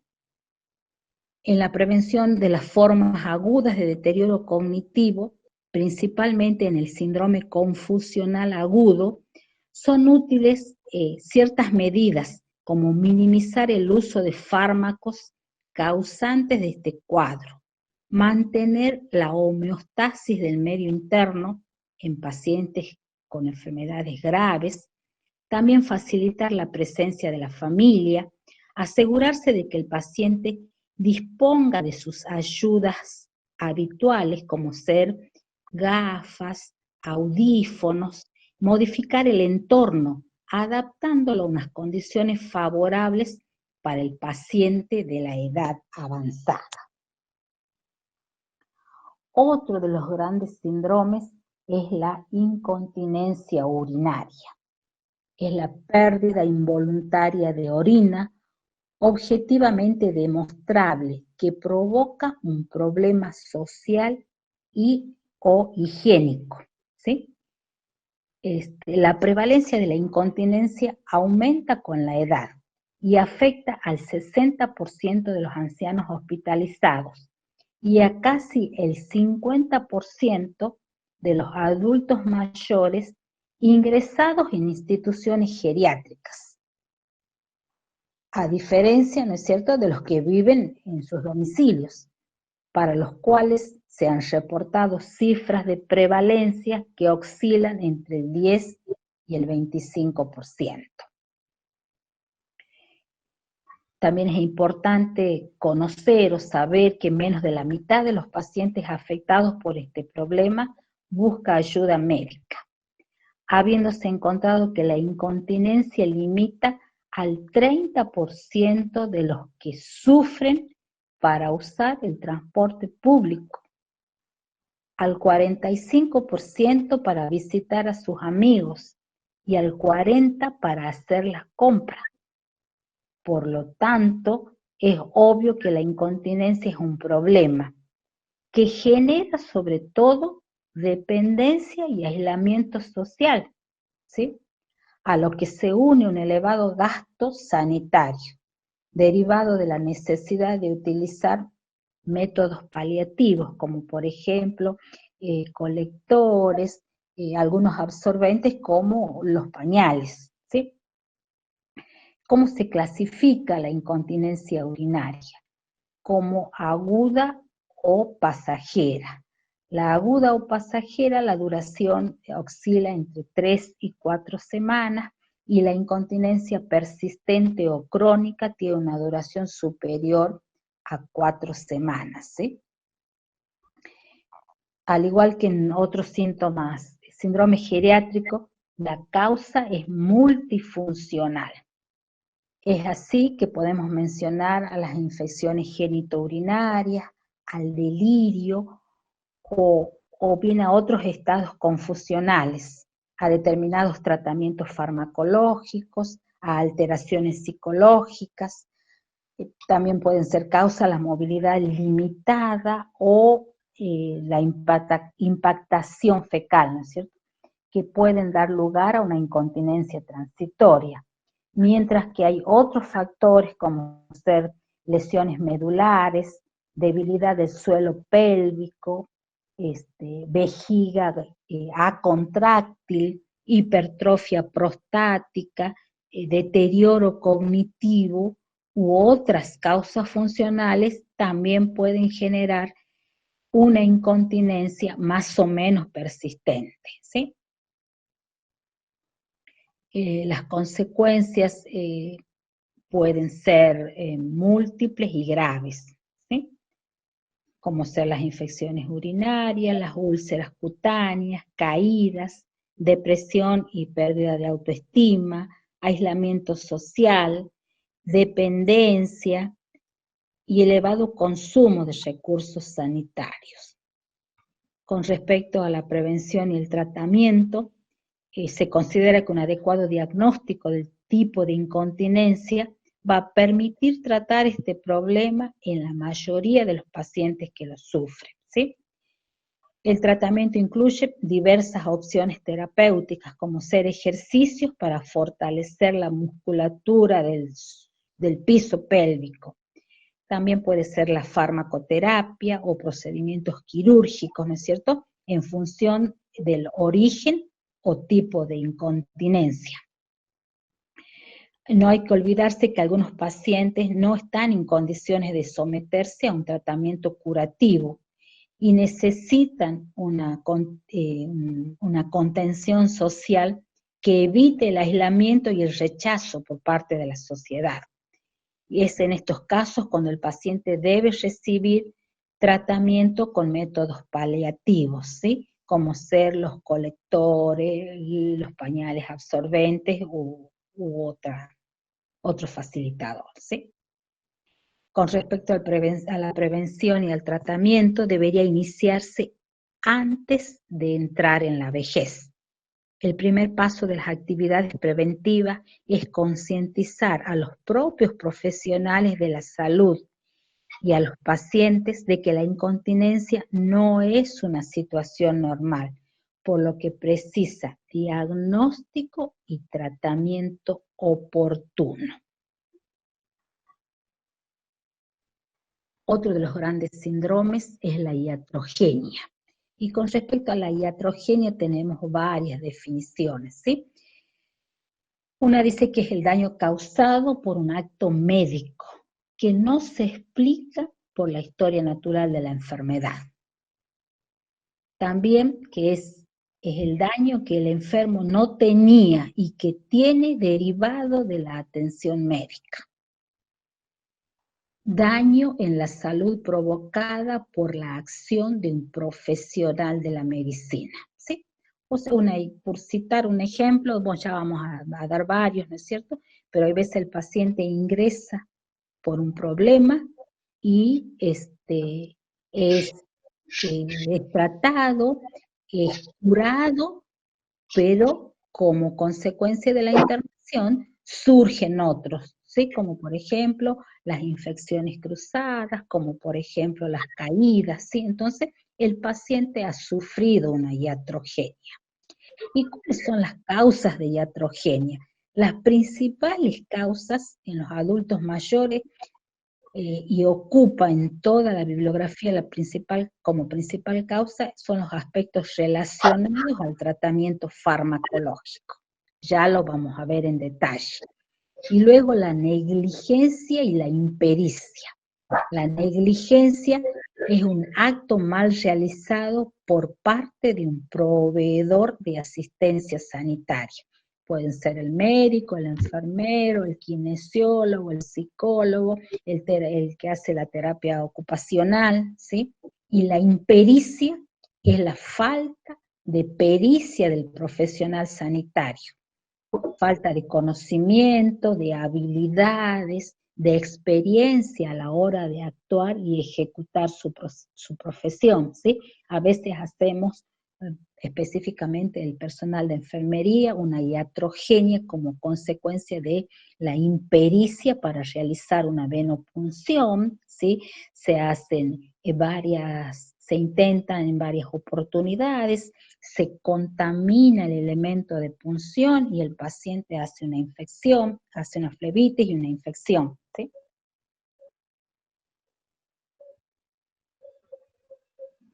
En la prevención de las formas agudas de deterioro cognitivo, principalmente en el síndrome confusional agudo, son útiles ciertas medidas, como minimizar el uso de fármacos causantes de este cuadro. Mantener la homeostasis del medio interno en pacientes con enfermedades graves, también facilitar la presencia de la familia, asegurarse de que el paciente disponga de sus ayudas habituales, como ser gafas, audífonos, modificar el entorno, adaptándolo a unas condiciones favorables para el paciente de la edad avanzada. Otro de los grandes síndromes es la incontinencia urinaria. Es la pérdida involuntaria de orina, objetivamente demostrable, que provoca un problema social y o higiénico, ¿sí? La prevalencia de la incontinencia aumenta con la edad y afecta al 60% de los ancianos hospitalizados y a casi el 50% de los adultos mayores ingresados en instituciones geriátricas, a diferencia, ¿no es cierto?, de los que viven en sus domicilios, para los cuales se han reportado cifras de prevalencia que oscilan entre el 10 y el 25%. También es importante conocer o saber que menos de la mitad de los pacientes afectados por este problema busca ayuda médica, habiéndose encontrado que la incontinencia limita al 30% de los que sufren para usar el transporte público, al 45% para visitar a sus amigos y al 40% para hacer las compras. Por lo tanto, es obvio que la incontinencia es un problema que genera sobre todo dependencia y aislamiento social, ¿sí?, a lo que se une un elevado gasto sanitario, derivado de la necesidad de utilizar métodos paliativos, como por ejemplo colectores, algunos absorbentes como los pañales, ¿sí? ¿Cómo se clasifica la incontinencia urinaria? Como aguda o pasajera. La aguda o pasajera, la duración oscila entre 3 y 4 semanas, y la incontinencia persistente o crónica tiene una duración superior a 4 semanas, ¿sí? Al igual que en otros síntomas, síndrome geriátrico, la causa es multifuncional. Es así que podemos mencionar a las infecciones genitourinarias, al delirio o bien a otros estados confusionales, a determinados tratamientos farmacológicos, a alteraciones psicológicas. También pueden ser causa la movilidad limitada o la impactación fecal, ¿no es cierto?, que pueden dar lugar a una incontinencia transitoria. Mientras que hay otros factores como ser lesiones medulares, debilidad del suelo pélvico, vejiga acontráctil, hipertrofia prostática, deterioro cognitivo u otras causas funcionales también pueden generar una incontinencia más o menos persistente, ¿sí? Las consecuencias pueden ser múltiples y graves, ¿sí?, como ser las infecciones urinarias, las úlceras cutáneas, caídas, depresión y pérdida de autoestima, aislamiento social, dependencia y elevado consumo de recursos sanitarios. Con respecto a la prevención y el tratamiento, se considera que un adecuado diagnóstico del tipo de incontinencia va a permitir tratar este problema en la mayoría de los pacientes que lo sufren, ¿sí? El tratamiento incluye diversas opciones terapéuticas, como ser ejercicios para fortalecer la musculatura del piso pélvico. También puede ser la farmacoterapia o procedimientos quirúrgicos, ¿no es cierto?, en función del origen o tipo de incontinencia. No hay que olvidarse que algunos pacientes no están en condiciones de someterse a un tratamiento curativo y necesitan una contención social que evite el aislamiento y el rechazo por parte de la sociedad. Y es en estos casos cuando el paciente debe recibir tratamiento con métodos paliativos, ¿sí? Como ser los colectores, los pañales absorbentes u otro facilitador, ¿sí? Con respecto a la prevención y al tratamiento, debería iniciarse antes de entrar en la vejez. El primer paso de las actividades preventivas es concientizar a los propios profesionales de la salud y a los pacientes de que la incontinencia no es una situación normal, por lo que precisa diagnóstico y tratamiento oportuno. Otro de los grandes síndromes es la iatrogenia. Y con respecto a la iatrogenia tenemos varias definiciones, ¿sí? Una dice que es el daño causado por un acto médico, que no se explica por la historia natural de la enfermedad. También que es el daño que el enfermo no tenía y que tiene derivado de la atención médica. Daño en la salud provocada por la acción de un profesional de la medicina, ¿sí? O sea, por citar un ejemplo, bueno, ya vamos a dar varios, ¿no es cierto? Pero hay veces el paciente ingresa por un problema y es tratado, es curado, pero como consecuencia de la intervención surgen otros, ¿sí? Como por ejemplo las infecciones cruzadas, como por ejemplo las caídas, ¿sí? Entonces el paciente ha sufrido una iatrogenia. ¿Y cuáles son las causas de iatrogenia? Las principales causas en los adultos mayores y ocupa en toda la bibliografía como principal causa son los aspectos relacionados al tratamiento farmacológico. Ya lo vamos a ver en detalle. Y luego la negligencia y la impericia. La negligencia es un acto mal realizado por parte de un proveedor de asistencia sanitaria. Pueden ser el médico, el enfermero, el kinesiólogo, el psicólogo, el que hace la terapia ocupacional, ¿sí? Y la impericia es la falta de pericia del profesional sanitario. Falta de conocimiento, de habilidades, de experiencia a la hora de actuar y ejecutar su profesión, ¿sí? A veces hacemos, específicamente el personal de enfermería, una iatrogenia como consecuencia de la impericia para realizar una venopunción, ¿sí? Se intentan en varias oportunidades, se contamina el elemento de punción y el paciente hace una infección, hace una flebitis y una infección, ¿sí?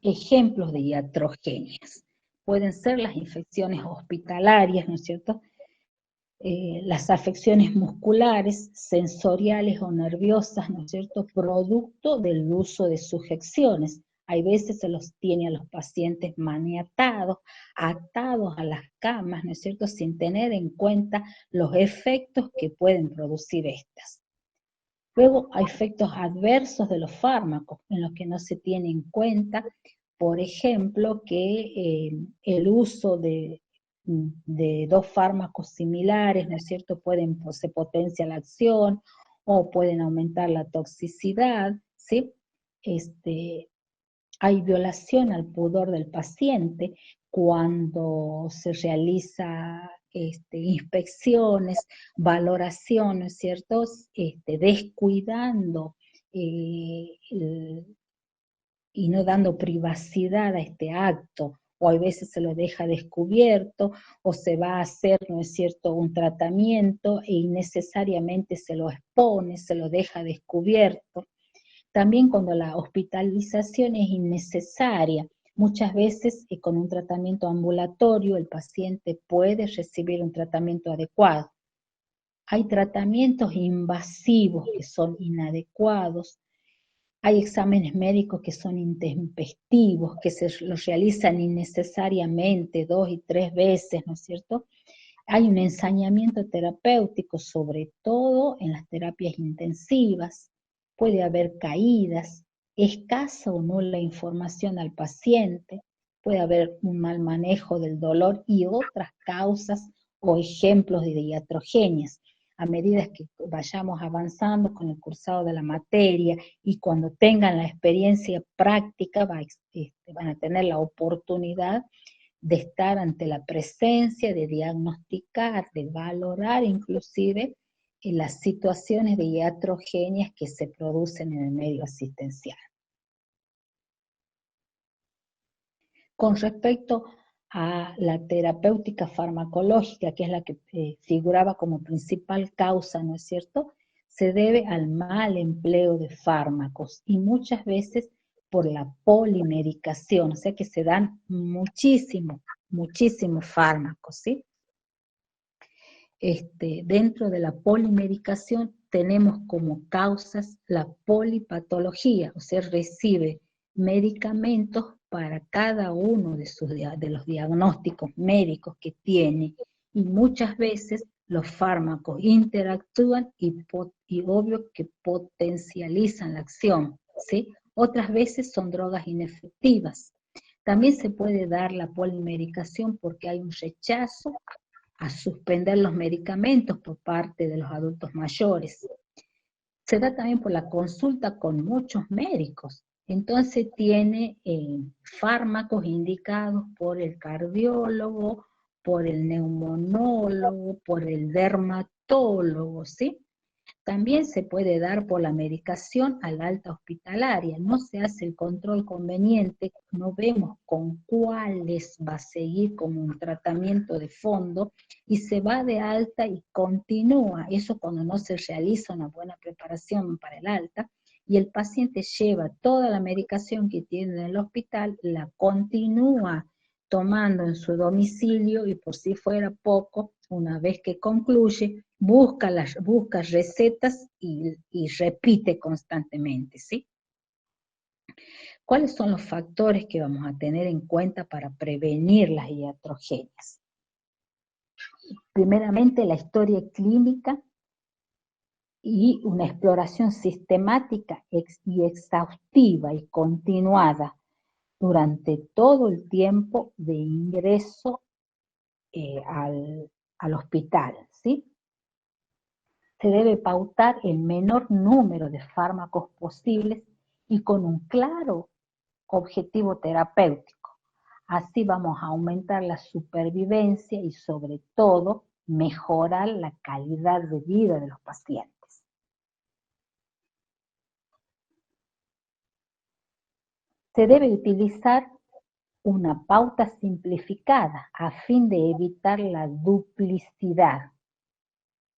Ejemplos de iatrogenias. Pueden ser las infecciones hospitalarias, ¿no es cierto? Las afecciones musculares, sensoriales o nerviosas, ¿no es cierto?, producto del uso de sujeciones. Hay veces se los tiene a los pacientes maniatados, atados a las camas, ¿no es cierto?, sin tener en cuenta los efectos que pueden producir estas. Luego hay efectos adversos de los fármacos, en los que no se tiene en cuenta, por ejemplo, que el uso de dos fármacos similares, ¿no es cierto?, se potencia la acción o pueden aumentar la toxicidad, ¿sí? Hay violación al pudor del paciente cuando se realiza inspecciones, valoración, ¿no es cierto?, descuidando y no dando privacidad a este acto, o a veces se lo deja descubierto, o se va a hacer, ¿no es cierto?, un tratamiento e innecesariamente se lo expone, se lo deja descubierto. También cuando la hospitalización es innecesaria, muchas veces con un tratamiento ambulatorio el paciente puede recibir un tratamiento adecuado. Hay tratamientos invasivos que son inadecuados, hay exámenes médicos que son intempestivos, que se los realizan innecesariamente 2 y 3 veces, ¿no es cierto? Hay un ensañamiento terapéutico, sobre todo en las terapias intensivas, puede haber caídas, escasa o nula información al paciente, puede haber un mal manejo del dolor y otras causas o ejemplos de iatrogenias. A medida que vayamos avanzando con el cursado de la materia y cuando tengan la experiencia práctica van a tener la oportunidad de estar ante la presencia, de diagnosticar, de valorar inclusive las situaciones de iatrogenias que se producen en el medio asistencial. Con respecto a la terapéutica farmacológica, que es la que figuraba como principal causa, ¿no es cierto?, se debe al mal empleo de fármacos y muchas veces por la polimedicación, o sea que se dan muchísimos fármacos, ¿sí? Dentro de la polimedicación tenemos como causas la polipatología, o sea, recibe medicamentos para cada uno de los diagnósticos médicos que tiene, y muchas veces los fármacos interactúan y obvio que potencializan la acción, ¿sí? Otras veces son drogas inefectivas. También se puede dar la polimedicación porque hay un rechazo a suspender los medicamentos por parte de los adultos mayores. Se da también por la consulta con muchos médicos. Entonces tiene fármacos indicados por el cardiólogo, por el neumonólogo, por el dermatólogo, ¿sí? También se puede dar por la medicación a la alta hospitalaria. No se hace el control conveniente, no vemos con cuáles va a seguir como un tratamiento de fondo y se va de alta y continúa. Eso cuando no se realiza una buena preparación para el alta y el paciente lleva toda la medicación que tiene en el hospital, la continúa tomando en su domicilio y por si fuera poco, una vez que concluye, busca recetas y repite constantemente, ¿sí? ¿Cuáles son los factores que vamos a tener en cuenta para prevenir las iatrogenias? Primeramente, la historia clínica y una exploración sistemática y exhaustiva y continuada durante todo el tiempo de ingreso al hospital, ¿sí? Se debe pautar el menor número de fármacos posibles y con un claro objetivo terapéutico. Así vamos a aumentar la supervivencia y sobre todo mejorar la calidad de vida de los pacientes. Se debe utilizar una pauta simplificada a fin de evitar la duplicidad,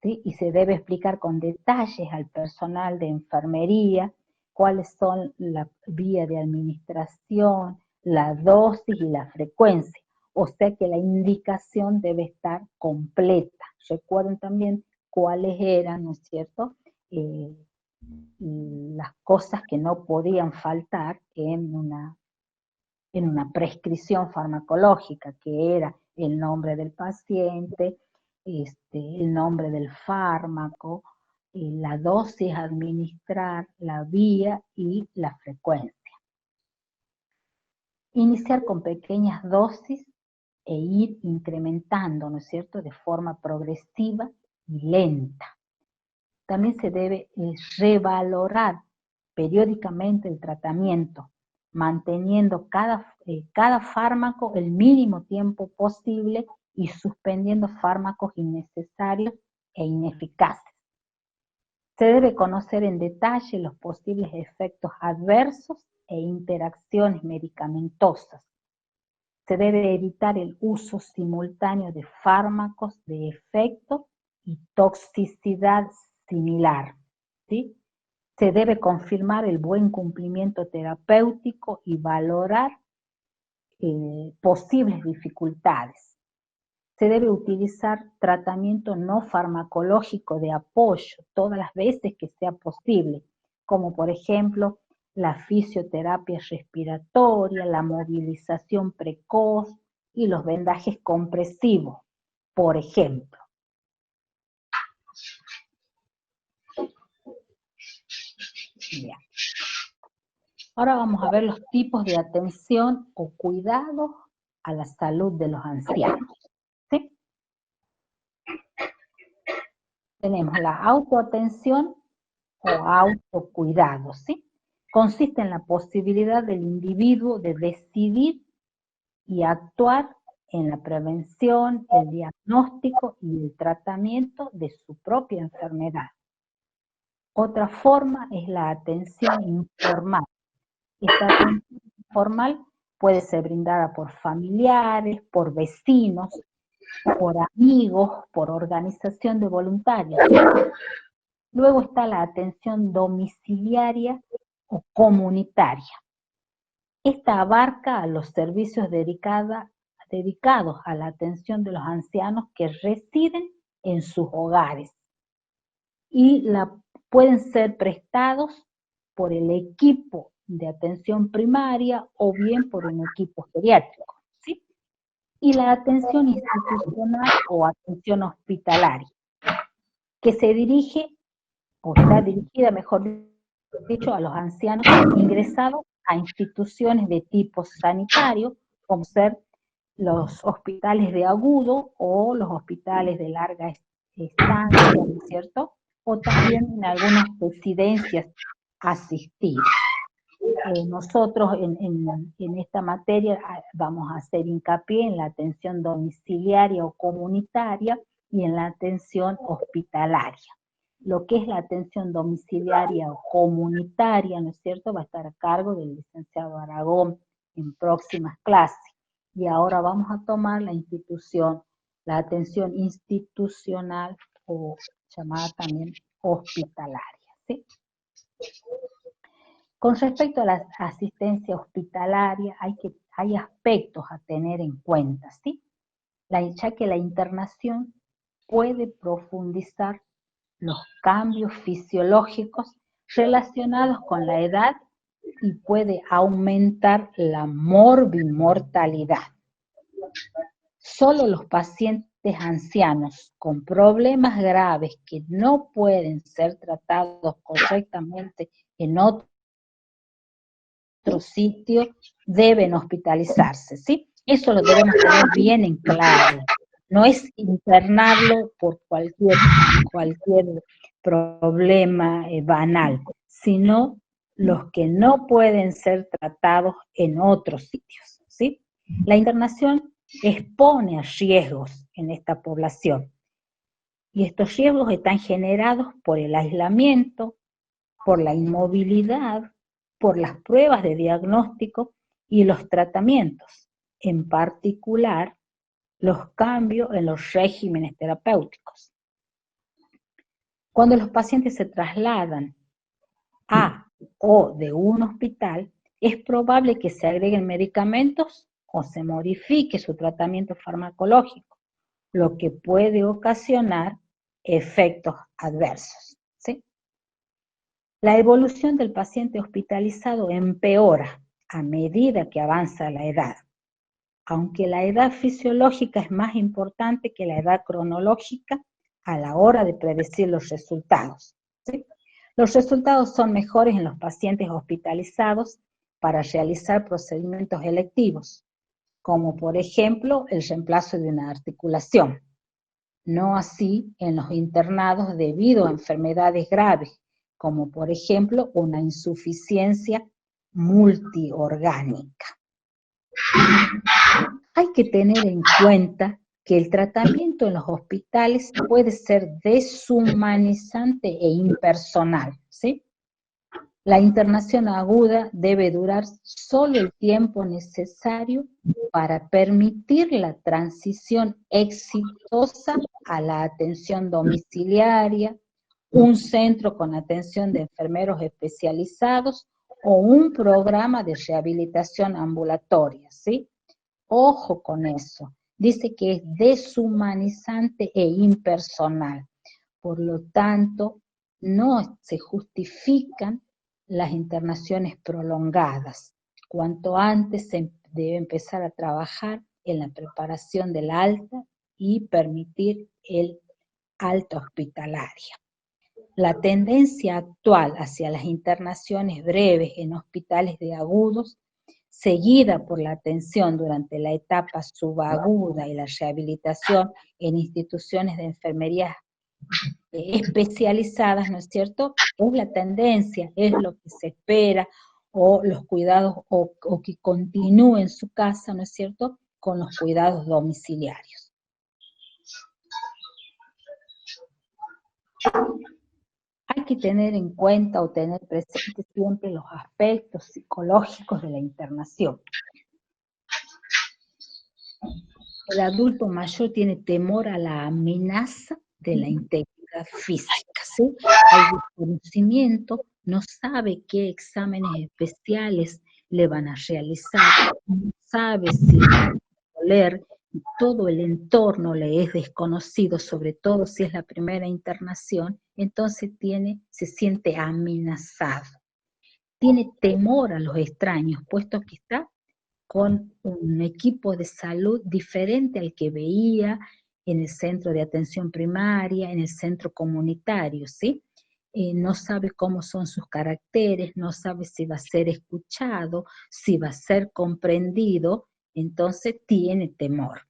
¿sí? Y se debe explicar con detalles al personal de enfermería cuáles son la vía de administración, la dosis y la frecuencia. O sea que la indicación debe estar completa. Recuerden también cuáles eran, ¿no es cierto?, las cosas que no podían faltar en una prescripción farmacológica, que era el nombre del paciente, el nombre del fármaco, la dosis a administrar, la vía y la frecuencia. Iniciar con pequeñas dosis e ir incrementando, ¿no es cierto?, de forma progresiva y lenta. También se debe revalorar periódicamente el tratamiento, manteniendo cada fármaco el mínimo tiempo posible y suspendiendo fármacos innecesarios e ineficaces. Se debe conocer en detalle los posibles efectos adversos e interacciones medicamentosas. Se debe evitar el uso simultáneo de fármacos de efecto y toxicidad similar, ¿sí? Se debe confirmar el buen cumplimiento terapéutico y valorar posibles dificultades. se debe utilizar tratamiento no farmacológico de apoyo todas las veces que sea posible, como por ejemplo la fisioterapia respiratoria, la movilización precoz y los vendajes compresivos, por ejemplo. Bien. Ahora vamos a ver los tipos de atención o cuidado a la salud de los ancianos. ¿Sí? Tenemos la autoatención o autocuidado, ¿sí? Consiste en la posibilidad del individuo de decidir y actuar en la prevención, el diagnóstico y el tratamiento de su propia enfermedad. Otra forma es la atención informal. Esta atención informal puede ser brindada por familiares, por vecinos, por amigos, por organización de voluntarios. Luego está la atención domiciliaria o comunitaria. Esta abarca a los servicios dedicados a la atención de los ancianos que residen en sus hogares y pueden ser prestados por el equipo de atención primaria o bien por un equipo geriátrico, ¿sí? Y la atención institucional o atención hospitalaria, que se dirige, o está dirigida, mejor dicho, a los ancianos ingresados a instituciones de tipo sanitario, como ser los hospitales de agudo o los hospitales de larga estancia, ¿no es cierto? O también en algunas residencias asistidas. Nosotros en esta materia vamos a hacer hincapié en la atención domiciliaria o comunitaria y en la atención hospitalaria. Lo que es la atención domiciliaria o comunitaria, ¿no es cierto?, va a estar a cargo del licenciado Aragón en próximas clases. Y ahora vamos a tomar la atención institucional o llamada también hospitalaria, ¿sí? Con respecto a la asistencia hospitalaria, hay aspectos a tener en cuenta, ¿sí? Ya que la internación puede profundizar los cambios fisiológicos relacionados con la edad y puede aumentar la morbimortalidad. Solo los pacientes ancianos con problemas graves que no pueden ser tratados correctamente en otro sitio deben hospitalizarse, ¿sí? Eso lo debemos tener bien en claro. No es internarlo por cualquier problema banal, sino los que no pueden ser tratados en otros sitios, ¿sí? La internación expone a riesgos en esta población, y estos riesgos están generados por el aislamiento, por la inmovilidad, por las pruebas de diagnóstico y los tratamientos, en particular los cambios en los regímenes terapéuticos. Cuando los pacientes se trasladan a o de un hospital, es probable que se agreguen medicamentos o se modifique su tratamiento farmacológico, lo que puede ocasionar efectos adversos, ¿sí? La evolución del paciente hospitalizado empeora a medida que avanza la edad, aunque la edad fisiológica es más importante que la edad cronológica a la hora de predecir los resultados, ¿sí? Los resultados son mejores en los pacientes hospitalizados para realizar procedimientos electivos, como por ejemplo el reemplazo de una articulación. No así en los internados debido a enfermedades graves, como por ejemplo una insuficiencia multiorgánica. Hay que tener en cuenta que el tratamiento en los hospitales puede ser deshumanizante e impersonal, ¿sí? La internación aguda debe durar solo el tiempo necesario para permitir la transición exitosa a la atención domiciliaria, un centro con atención de enfermeros especializados o un programa de rehabilitación ambulatoria, ¿sí? Ojo con eso, dice que es deshumanizante e impersonal. Por lo tanto, no se justifican las internaciones prolongadas. Cuanto antes se debe empezar a trabajar en la preparación del alta y permitir el alta hospitalaria. La tendencia actual hacia las internaciones breves en hospitales de agudos, seguida por la atención durante la etapa subaguda y la rehabilitación en instituciones de enfermería especializadas, ¿no es cierto? Es la tendencia, es lo que se espera, o los cuidados, o que continúe en su casa, ¿no es cierto?, con los cuidados domiciliarios. Hay que tener en cuenta o tener presente siempre los aspectos psicológicos de la internación. El adulto mayor tiene temor a la amenaza de la integridad física, ¿sí? Hay desconocimiento, no sabe qué exámenes especiales le van a realizar, no sabe si va a doler, todo el entorno le es desconocido, sobre todo si es la primera internación, entonces se siente amenazado. Tiene temor a los extraños, puesto que está con un equipo de salud diferente al que veía en el centro de atención primaria, en el centro comunitario, ¿sí? No sabe cómo son sus caracteres, no sabe si va a ser escuchado, si va a ser comprendido, entonces tiene temor.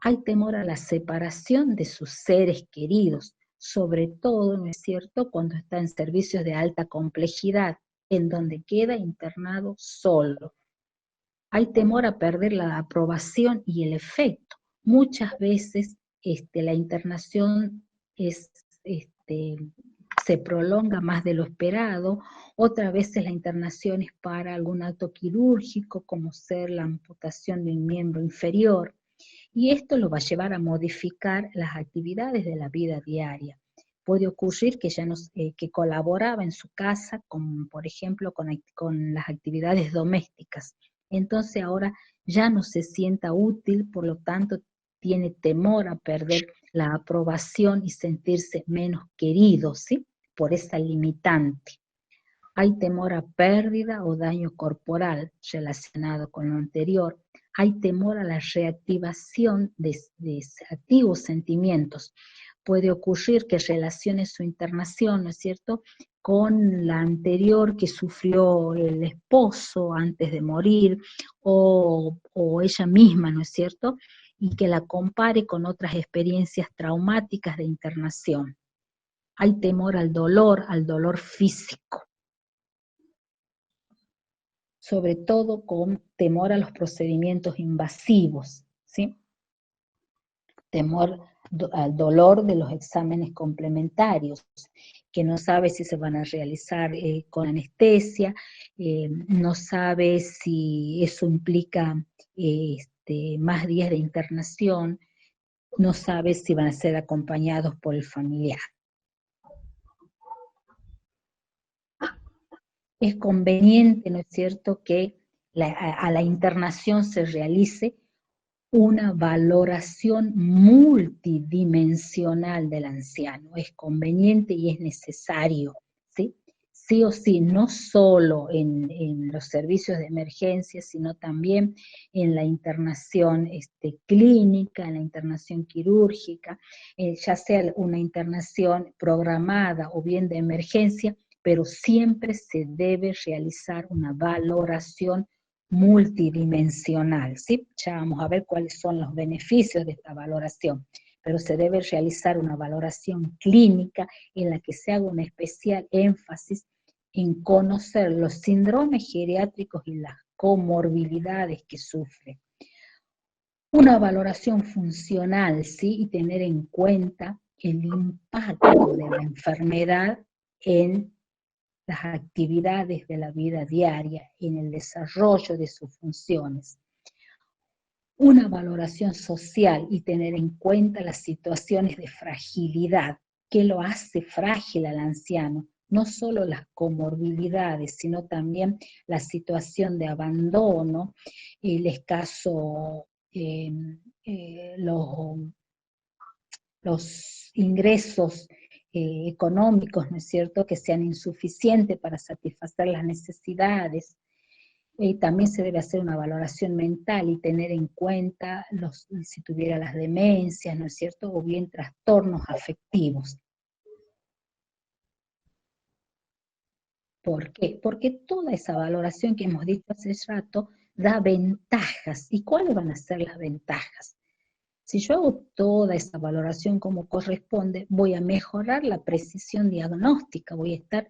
Hay temor a la separación de sus seres queridos, sobre todo, ¿no es cierto?, cuando está en servicios de alta complejidad, en donde queda internado solo. Hay temor a perder la aprobación y el efecto. Muchas veces la internación se prolonga más de lo esperado, otras veces la internación es para algún acto quirúrgico, como ser la amputación de un miembro inferior, y esto lo va a llevar a modificar las actividades de la vida diaria. Puede ocurrir que ya que colaboraba en su casa, por ejemplo, con las actividades domésticas. Entonces ahora ya no se sienta útil, por lo tanto tiene temor a perder la aprobación y sentirse menos querido, ¿sí? Por esa limitante. Hay temor a pérdida o daño corporal relacionado con lo anterior. Hay temor a la reactivación de activos sentimientos. Puede ocurrir que relacione su internación, ¿no es cierto?, con la anterior que sufrió el esposo antes de morir, o ella misma, ¿no es cierto?, y que la compare con otras experiencias traumáticas de internación. Hay temor al dolor físico, sobre todo con temor a los procedimientos invasivos, ¿sí? Temor al dolor de los exámenes complementarios, que no sabe si se van a realizar con anestesia, no sabe si eso implica más días de internación, no sabe si van a ser acompañados por el familiar. Es conveniente, ¿no es cierto?, que a la internación se realice una valoración multidimensional del anciano. Es conveniente y es necesario, ¿sí? Sí o sí, no solo en los servicios de emergencia, sino también en la internación clínica, en la internación quirúrgica, ya sea una internación programada o bien de emergencia, pero siempre se debe realizar una valoración multidimensional, ¿sí? Ya vamos a ver cuáles son los beneficios de esta valoración, pero se debe realizar una valoración clínica en la que se haga un especial énfasis en conocer los síndromes geriátricos y las comorbilidades que sufre. Una valoración funcional, ¿sí? Y tener en cuenta el impacto de la enfermedad en las actividades de la vida diaria, en el desarrollo de sus funciones. Una valoración social y tener en cuenta las situaciones de fragilidad, que lo hace frágil al anciano, no solo las comorbilidades, sino también la situación de abandono, el escaso eh, los ingresos económicos, ¿no es cierto?, que sean insuficientes para satisfacer las necesidades. También se debe hacer una valoración mental y tener en cuenta si tuviera las demencias, ¿no es cierto?, o bien trastornos afectivos. ¿Por qué? Porque toda esa valoración que hemos dicho hace rato da ventajas. ¿Y cuáles van a ser las ventajas? Si yo hago toda esa valoración como corresponde, voy a mejorar la precisión diagnóstica, voy a estar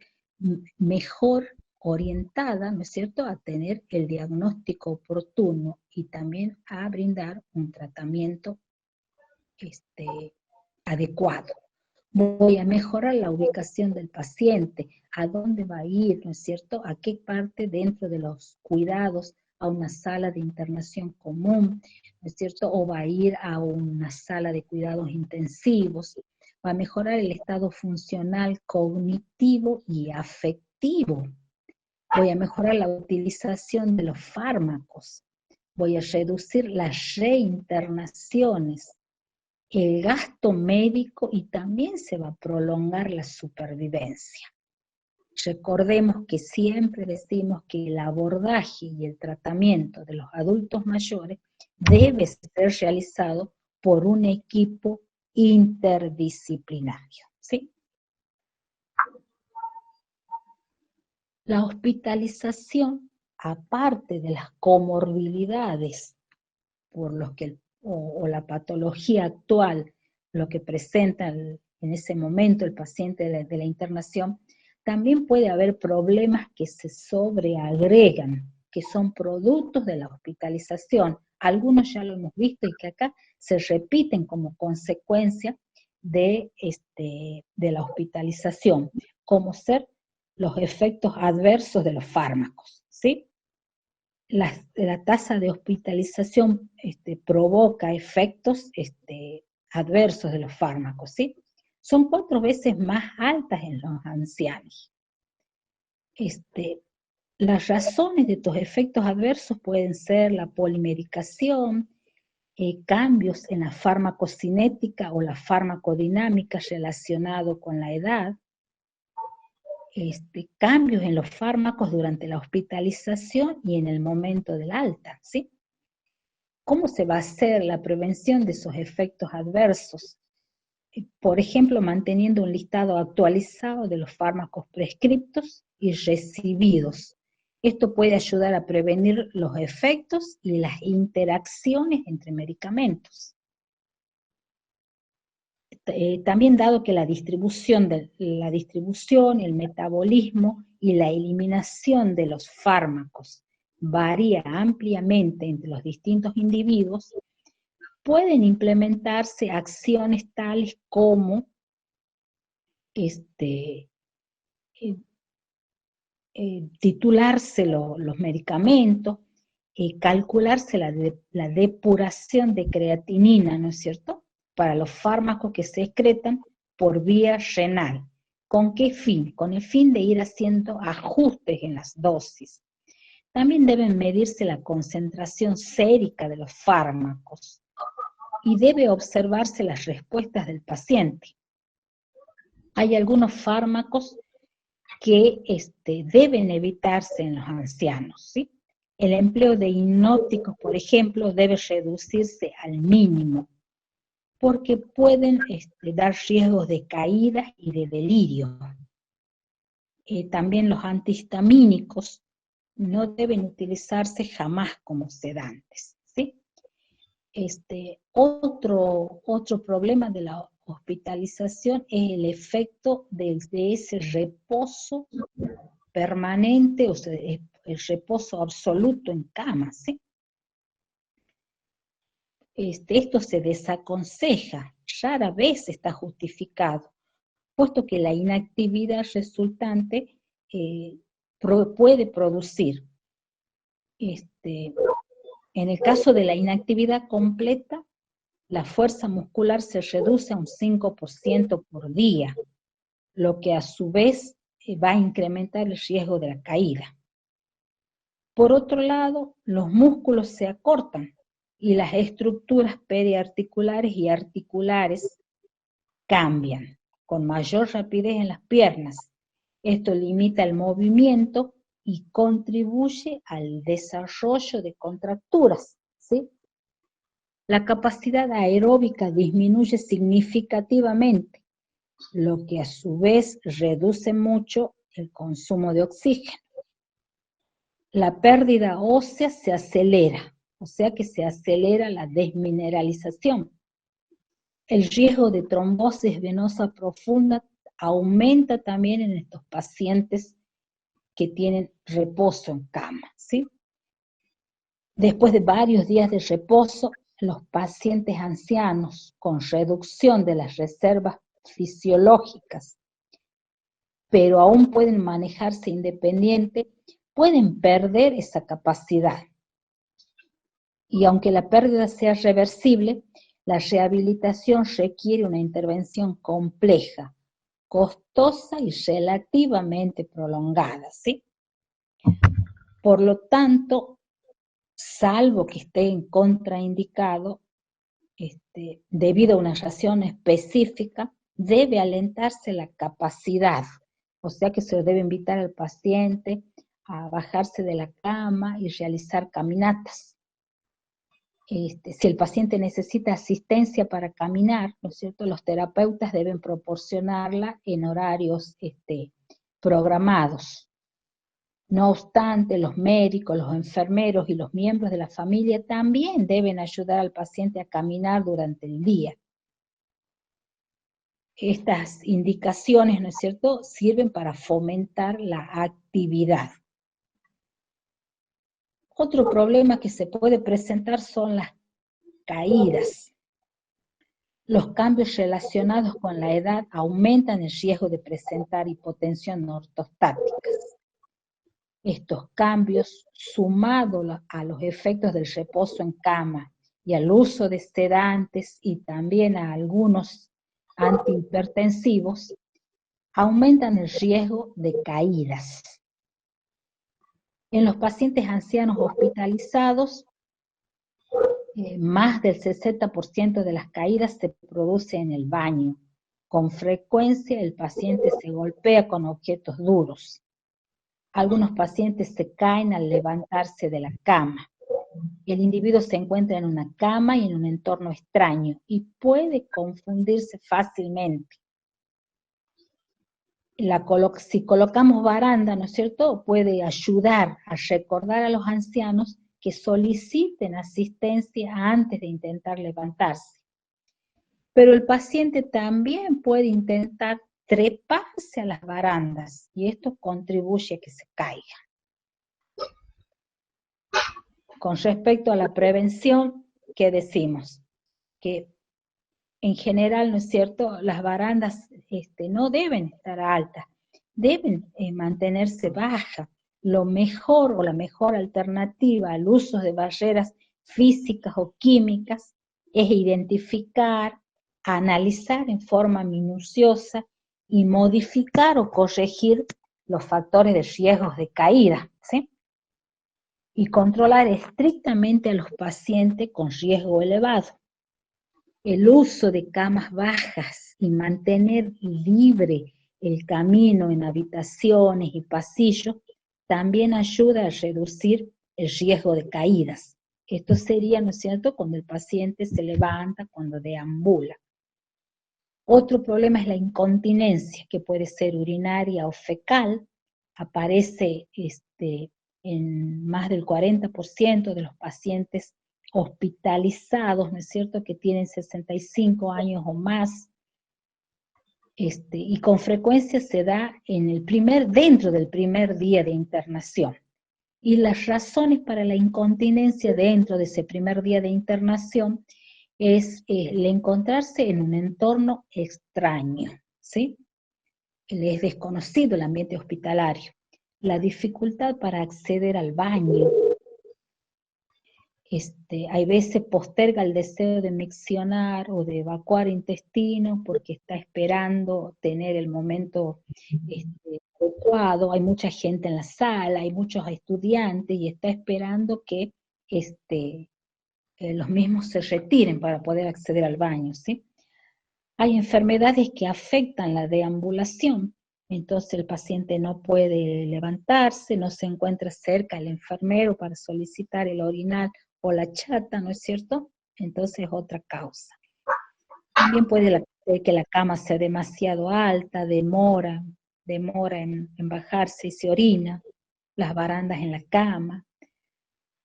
mejor orientada, ¿no es cierto?, a tener el diagnóstico oportuno y también a brindar un tratamiento adecuado. Voy a mejorar la ubicación del paciente, a dónde va a ir, ¿no es cierto?, a qué parte dentro de los cuidados, a una sala de internación común, ¿no es cierto?, o va a ir a una sala de cuidados intensivos, va a mejorar el estado funcional, cognitivo y afectivo. Voy a mejorar la utilización de los fármacos, voy a reducir las reinternaciones, el gasto médico y también se va a prolongar la supervivencia. Recordemos que siempre decimos que el abordaje y el tratamiento de los adultos mayores debe ser realizado por un equipo interdisciplinario, ¿sí? La hospitalización, aparte de las comorbilidades por los que o la patología actual, lo que presenta en ese momento el paciente de la internación, también puede haber problemas que se sobreagregan, que son productos de la hospitalización. Algunos ya lo hemos visto y que acá se repiten como consecuencia de la hospitalización, como ser los efectos adversos de los fármacos, ¿sí? La tasa de hospitalización provoca efectos adversos de los fármacos, ¿sí? Son 4 veces más altas en los ancianos. Las razones de estos efectos adversos pueden ser la polimedicación, cambios en la farmacocinética o la farmacodinámica relacionado con la edad, cambios en los fármacos durante la hospitalización y en el momento del alta, ¿sí? ¿Cómo se va a hacer la prevención de esos efectos adversos? Por ejemplo, manteniendo un listado actualizado de los fármacos prescriptos y recibidos. Esto puede ayudar a prevenir los efectos y las interacciones entre medicamentos. También dado que la distribución, el metabolismo y la eliminación de los fármacos varía ampliamente entre los distintos individuos, pueden implementarse acciones tales como titularse los medicamentos, calcularse la depuración de creatinina, ¿no es cierto?, para los fármacos que se excretan por vía renal. ¿Con qué fin? Con el fin de ir haciendo ajustes en las dosis. También deben medirse la concentración sérica de los fármacos y debe observarse las respuestas del paciente. Hay algunos fármacos que deben evitarse en los ancianos, ¿sí? El empleo de hipnóticos, por ejemplo, debe reducirse al mínimo, porque pueden dar riesgos de caídas y de delirio. También los antihistamínicos no deben utilizarse jamás como sedantes, ¿sí? Otro problema de la hospitalización es el efecto de ese reposo permanente, o sea, el reposo absoluto en cama, ¿sí? Esto se desaconseja, rara vez está justificado, puesto que la inactividad resultante puede producir, en el caso de la inactividad completa, la fuerza muscular se reduce a un 5% por día, lo que a su vez va a incrementar el riesgo de la caída. Por otro lado, los músculos se acortan, y las estructuras periarticulares y articulares cambian con mayor rapidez en las piernas. Esto limita el movimiento y contribuye al desarrollo de contracturas, ¿sí? La capacidad aeróbica disminuye significativamente, lo que a su vez reduce mucho el consumo de oxígeno. La pérdida ósea se acelera, o sea que se acelera la desmineralización. El riesgo de trombosis venosa profunda aumenta también en estos pacientes que tienen reposo en cama, ¿sí? Después de varios días de reposo, los pacientes ancianos con reducción de las reservas fisiológicas, pero aún pueden manejarse independiente, pueden perder esa capacidad. Y aunque la pérdida sea reversible, la rehabilitación requiere una intervención compleja, costosa y relativamente prolongada, ¿sí? Por lo tanto, salvo que esté contraindicado, debido a una razón específica, debe alentarse la capacidad, o sea que se lo debe invitar al paciente a bajarse de la cama y realizar caminatas. Si el paciente necesita asistencia para caminar, ¿no es cierto?, los terapeutas deben proporcionarla en horarios programados. No obstante, los médicos, los enfermeros y los miembros de la familia también deben ayudar al paciente a caminar durante el día. Estas indicaciones, ¿no es cierto?, sirven para fomentar la actividad. Otro problema que se puede presentar son las caídas. Los cambios relacionados con la edad aumentan el riesgo de presentar hipotensión ortostática. Estos cambios, sumados a los efectos del reposo en cama y al uso de sedantes y también a algunos antihipertensivos, aumentan el riesgo de caídas. En los pacientes ancianos hospitalizados, más del 60% de las caídas se produce en el baño. Con frecuencia el paciente se golpea con objetos duros. Algunos pacientes se caen al levantarse de la cama. El individuo se encuentra en una cama y en un entorno extraño y puede confundirse fácilmente. Si colocamos baranda, ¿no es cierto?, puede ayudar a recordar a los ancianos que soliciten asistencia antes de intentar levantarse. Pero el paciente también puede intentar treparse a las barandas y esto contribuye a que se caiga. Con respecto a la prevención, ¿qué decimos? Que en general, ¿no es cierto?, las barandas no deben estar altas, deben mantenerse bajas. Lo mejor o la mejor alternativa al uso de barreras físicas o químicas es identificar, analizar en forma minuciosa y modificar o corregir los factores de riesgos de caída, ¿sí? Y controlar estrictamente a los pacientes con riesgo elevado. El uso de camas bajas y mantener libre el camino en habitaciones y pasillos también ayuda a reducir el riesgo de caídas. Esto sería, ¿no es cierto?, cuando el paciente se levanta, cuando deambula. Otro problema es la incontinencia, que puede ser urinaria o fecal. Aparece en más del 40% de los pacientes hospitalizados, ¿no es cierto?, que tienen 65 años o más, y con frecuencia se da dentro del primer día de internación. Y las razones para la incontinencia dentro de ese primer día de internación es el encontrarse en un entorno extraño, ¿sí? Es desconocido el ambiente hospitalario, la dificultad para acceder al baño, hay veces posterga el deseo de miccionar o de evacuar intestino porque está esperando tener el momento adecuado. Hay mucha gente en la sala, hay muchos estudiantes y está esperando que los mismos se retiren para poder acceder al baño, ¿sí? Hay enfermedades que afectan la deambulación, entonces el paciente no puede levantarse, no se encuentra cerca el enfermero para solicitar el orinal o la chata, ¿no es cierto? Entonces es otra causa. También puede ser que la cama sea demasiado alta, demora en bajarse y se orina, las barandas en la cama,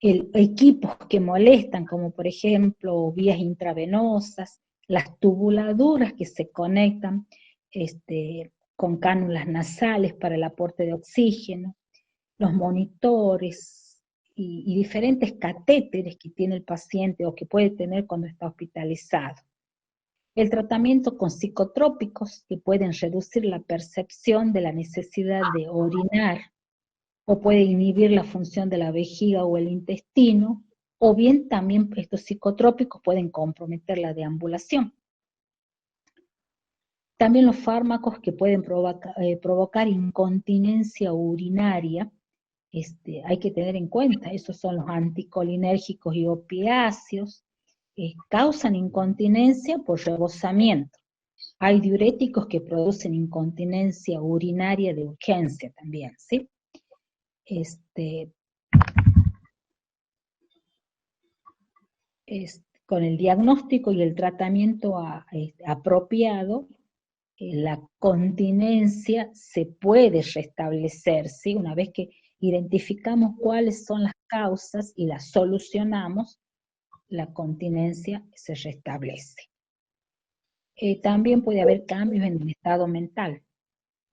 equipos que molestan, como por ejemplo vías intravenosas, las tubuladuras que se conectan con cánulas nasales para el aporte de oxígeno, los monitores y diferentes catéteres que tiene el paciente o que puede tener cuando está hospitalizado. El tratamiento con psicotrópicos que pueden reducir la percepción de la necesidad de orinar o puede inhibir la función de la vejiga o el intestino, o bien también estos psicotrópicos pueden comprometer la deambulación. También los fármacos que pueden provocar incontinencia urinaria, hay que tener en cuenta, esos son los anticolinérgicos y opiáceos, causan incontinencia por rebosamiento. Hay diuréticos que producen incontinencia urinaria de urgencia también, ¿sí? Con el diagnóstico y el tratamiento apropiado, la continencia se puede restablecer, ¿sí? Una vez que identificamos cuáles son las causas y las solucionamos, la continencia se restablece. También puede haber cambios en el estado mental.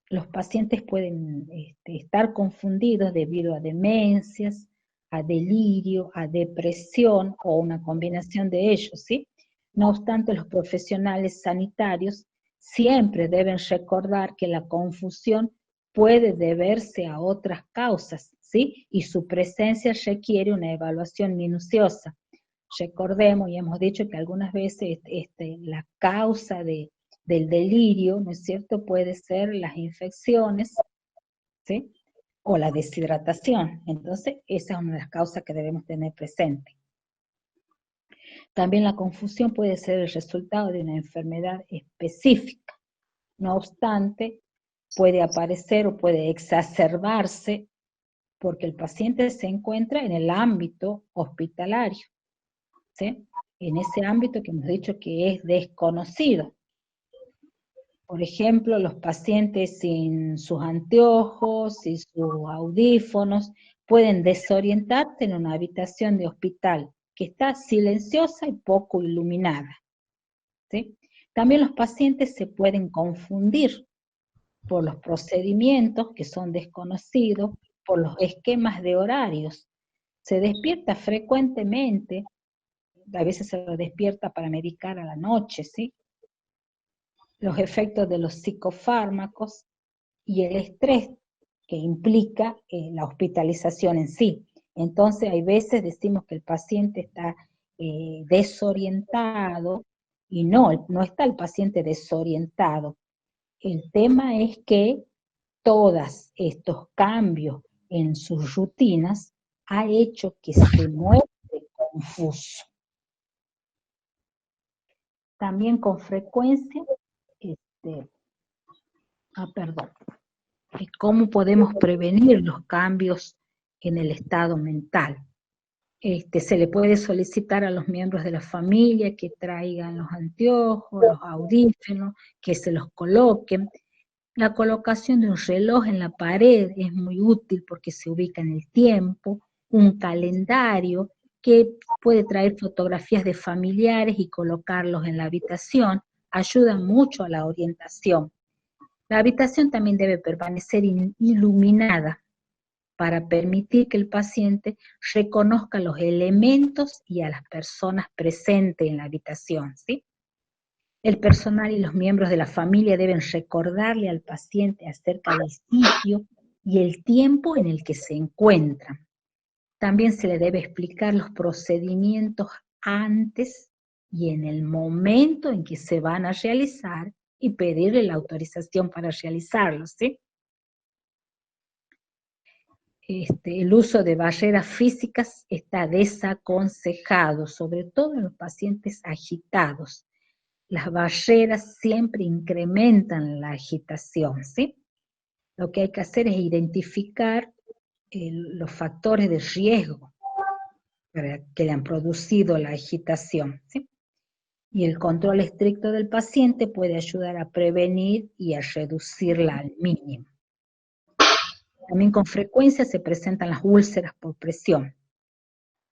Los pacientes pueden estar confundidos debido a demencias, a delirio, a depresión o una combinación de ellos, ¿sí? No obstante, los profesionales sanitarios siempre deben recordar que la confusión puede deberse a otras causas, ¿sí? Y su presencia requiere una evaluación minuciosa. Recordemos, y hemos dicho que algunas veces la causa del delirio, ¿no es cierto?, puede ser las infecciones, ¿sí?, o la deshidratación. Entonces, esa es una de las causas que debemos tener presente. También la confusión puede ser el resultado de una enfermedad específica. No obstante, puede aparecer o puede exacerbarse porque el paciente se encuentra en el ámbito hospitalario, ¿sí?, en ese ámbito que hemos dicho que es desconocido. Por ejemplo, los pacientes sin sus anteojos y sus audífonos pueden desorientarse en una habitación de hospital que está silenciosa y poco iluminada, ¿sí? También los pacientes se pueden confundir por los procedimientos que son desconocidos, por los esquemas de horarios. Se despierta frecuentemente, a veces se lo despierta para medicar a la noche, ¿sí? Los efectos de los psicofármacos y el estrés que implica la hospitalización en sí. Entonces, hay veces decimos que el paciente está desorientado, y no está el paciente desorientado. El tema es que todos estos cambios en sus rutinas ha hecho que se muestre confuso. También con frecuencia, perdón, ¿cómo podemos prevenir los cambios en el estado mental? Se le puede solicitar a los miembros de la familia que traigan los anteojos, los audífonos, que se los coloquen. La colocación de un reloj en la pared es muy útil porque se ubica en el tiempo, un calendario que puede traer fotografías de familiares y colocarlos en la habitación, ayuda mucho a la orientación. La habitación también debe permanecer iluminada para permitir que el paciente reconozca los elementos y a las personas presentes en la habitación, ¿sí? El personal y los miembros de la familia deben recordarle al paciente acerca del sitio y el tiempo en el que se encuentran. También se le debe explicar los procedimientos antes y en el momento en que se van a realizar y pedirle la autorización para realizarlos, ¿sí? el uso de barreras físicas está desaconsejado, sobre todo en los pacientes agitados. Las barreras siempre incrementan la agitación, ¿sí? Lo que hay que hacer es identificar los factores de riesgo que le han producido la agitación, ¿sí? Y el control estricto del paciente puede ayudar a prevenir y a reducirla al mínimo. También con frecuencia se presentan las úlceras por presión.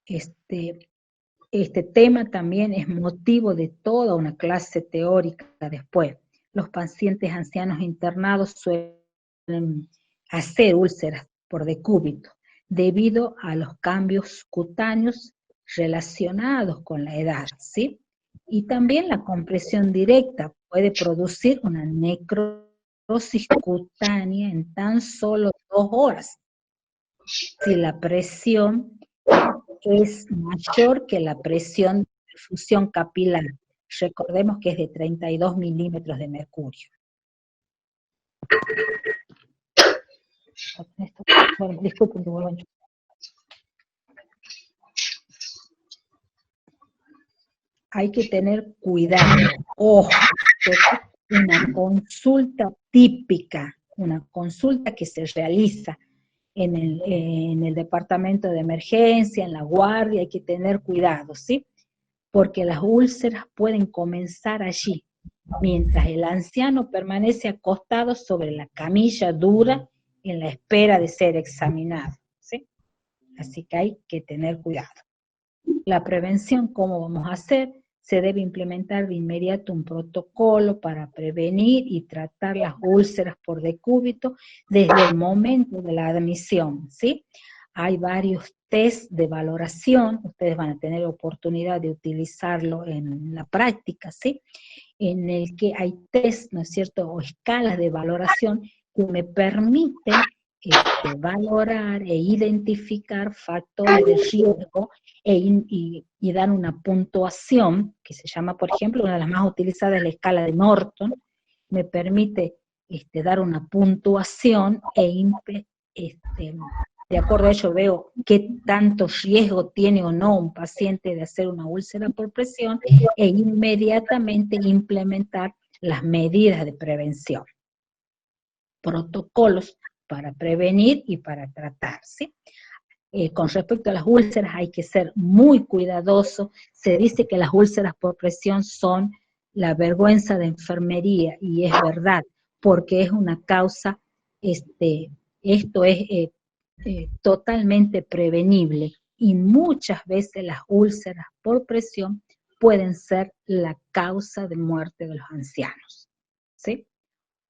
Este tema también es motivo de toda una clase teórica después. Los pacientes ancianos internados suelen hacer úlceras por decúbito debido a los cambios cutáneos relacionados con la edad, ¿sí? Y también la compresión directa puede producir una necrosis cutánea en tan solo 2 horas. Si la presión es mayor que la presión de perfusión capilar. Recordemos que es de 32 milímetros de mercurio. Bueno, disculpen que vuelvo a enchufar. Hay que tener cuidado. Ojo, una consulta típica, una consulta que se realiza en el departamento de emergencia, en la guardia, hay que tener cuidado, ¿sí? Porque las úlceras pueden comenzar allí, mientras el anciano permanece acostado sobre la camilla dura en la espera de ser examinado, ¿sí? Así que hay que tener cuidado. La prevención, ¿cómo vamos a hacer? Se debe implementar de inmediato un protocolo para prevenir y tratar las úlceras por decúbito desde el momento de la admisión, ¿sí? Hay varios test de valoración, ustedes van a tener oportunidad de utilizarlo en la práctica, ¿sí? En el que hay test, ¿no es cierto?, o escalas de valoración que me permiten valorar e identificar factores de riesgo y dar una puntuación, que se llama, por ejemplo, una de las más utilizadas es la escala de Norton, me permite dar una puntuación de acuerdo a ello veo qué tanto riesgo tiene o no un paciente de hacer una úlcera por presión e inmediatamente implementar las medidas de prevención. Protocolos para prevenir y para tratar, ¿sí? Con respecto a las úlceras hay que ser muy cuidadoso. Se dice que las úlceras por presión son la vergüenza de enfermería, y es verdad, porque es una causa, esto es totalmente prevenible, y muchas veces las úlceras por presión pueden ser la causa de muerte de los ancianos, ¿sí?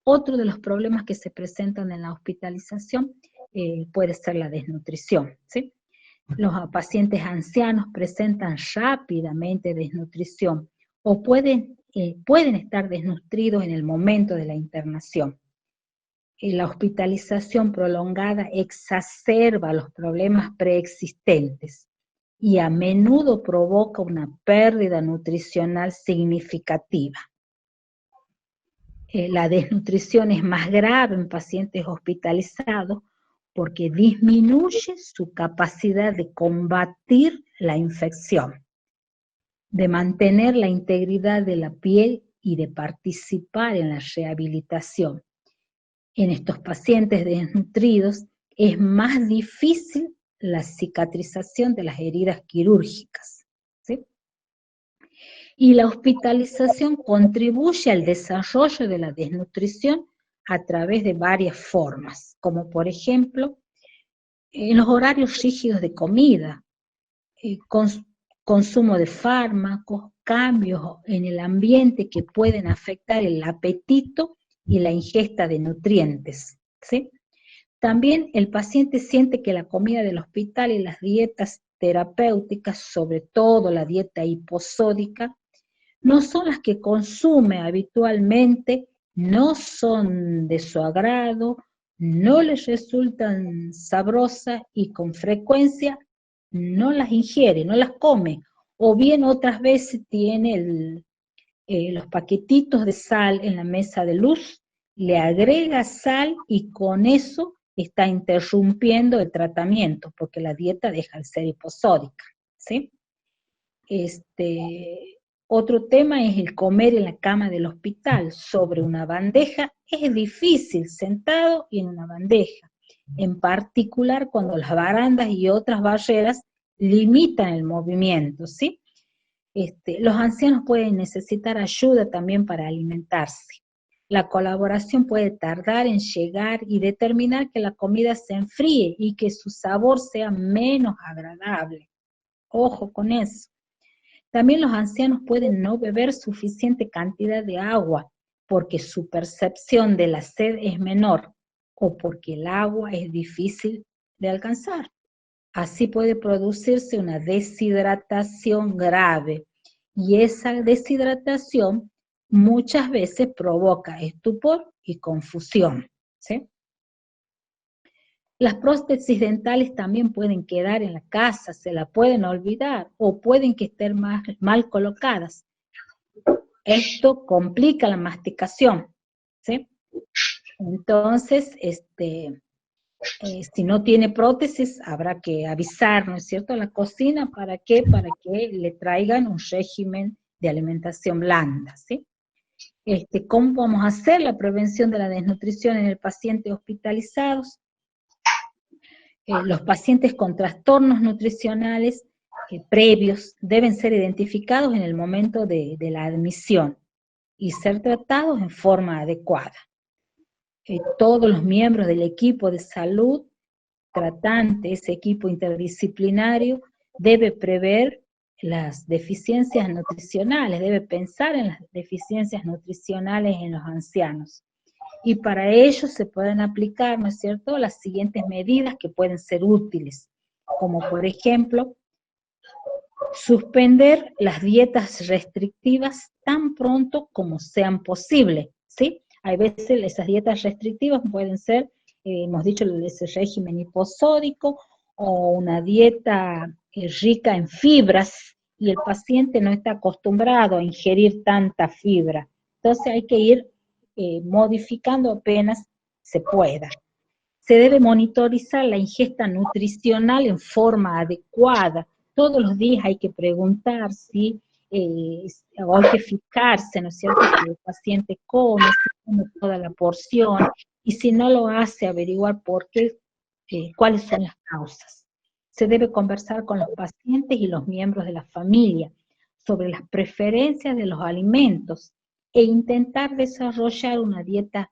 Otro de los problemas que se presentan en la hospitalización puede ser la desnutrición, ¿sí? Los pacientes ancianos presentan rápidamente desnutrición o pueden estar desnutridos en el momento de la internación. La hospitalización prolongada exacerba los problemas preexistentes y a menudo provoca una pérdida nutricional significativa. La desnutrición es más grave en pacientes hospitalizados porque disminuye su capacidad de combatir la infección, de mantener la integridad de la piel y de participar en la rehabilitación. En estos pacientes desnutridos es más difícil la cicatrización de las heridas quirúrgicas, ¿sí? Y la hospitalización contribuye al desarrollo de la desnutrición a través de varias formas, como por ejemplo, en los horarios rígidos de comida, consumo de fármacos, cambios en el ambiente que pueden afectar el apetito y la ingesta de nutrientes, ¿sí? También el paciente siente que la comida del hospital y las dietas terapéuticas, sobre todo la dieta hiposódica, no son las que consume habitualmente, no son de su agrado, no les resultan sabrosas y con frecuencia no las ingiere, no las come, o bien otras veces tiene los paquetitos de sal en la mesa de luz, le agrega sal y con eso está interrumpiendo el tratamiento, porque la dieta deja de ser hiposódica, ¿sí? Otro tema es el comer en la cama del hospital sobre una bandeja. Es difícil sentado y en una bandeja, en particular cuando las barandas y otras barreras limitan el movimiento, ¿sí? Los ancianos pueden necesitar ayuda también para alimentarse. La colaboración puede tardar en llegar y determinar que la comida se enfríe y que su sabor sea menos agradable. Ojo con eso. También los ancianos pueden no beber suficiente cantidad de agua porque su percepción de la sed es menor o porque el agua es difícil de alcanzar. Así puede producirse una deshidratación grave y esa deshidratación muchas veces provoca estupor y confusión, ¿sí? Las prótesis dentales también pueden quedar en la casa, se la pueden olvidar o pueden que estén mal colocadas. Esto complica la masticación, ¿sí? Entonces, si no tiene prótesis, habrá que avisar, ¿no es cierto?, a la cocina, ¿para qué? Para que le traigan un régimen de alimentación blanda, ¿sí? ¿Cómo vamos a hacer la prevención de la desnutrición en el paciente hospitalizados? Los pacientes con trastornos nutricionales previos deben ser identificados en el momento de la admisión y ser tratados en forma adecuada. Todos los miembros del equipo de salud tratante, ese equipo interdisciplinario, debe prever las deficiencias nutricionales, debe pensar en las deficiencias nutricionales en los ancianos. Y para ello se pueden aplicar, ¿no es cierto?, las siguientes medidas que pueden ser útiles, como por ejemplo, suspender las dietas restrictivas tan pronto como sean posibles, ¿sí? Hay veces esas dietas restrictivas pueden ser, hemos dicho, ese régimen hiposódico o una dieta rica en fibras y el paciente no está acostumbrado a ingerir tanta fibra. Entonces hay que ir modificando apenas se pueda. Se debe monitorizar la ingesta nutricional en forma adecuada. Todos los días hay que preguntar si, o hay que fijarse, ¿no es cierto?, si el paciente come, si come toda la porción, y si no lo hace, averiguar por qué, cuáles son las causas. Se debe conversar con los pacientes y los miembros de la familia sobre las preferencias de los alimentos e intentar desarrollar una dieta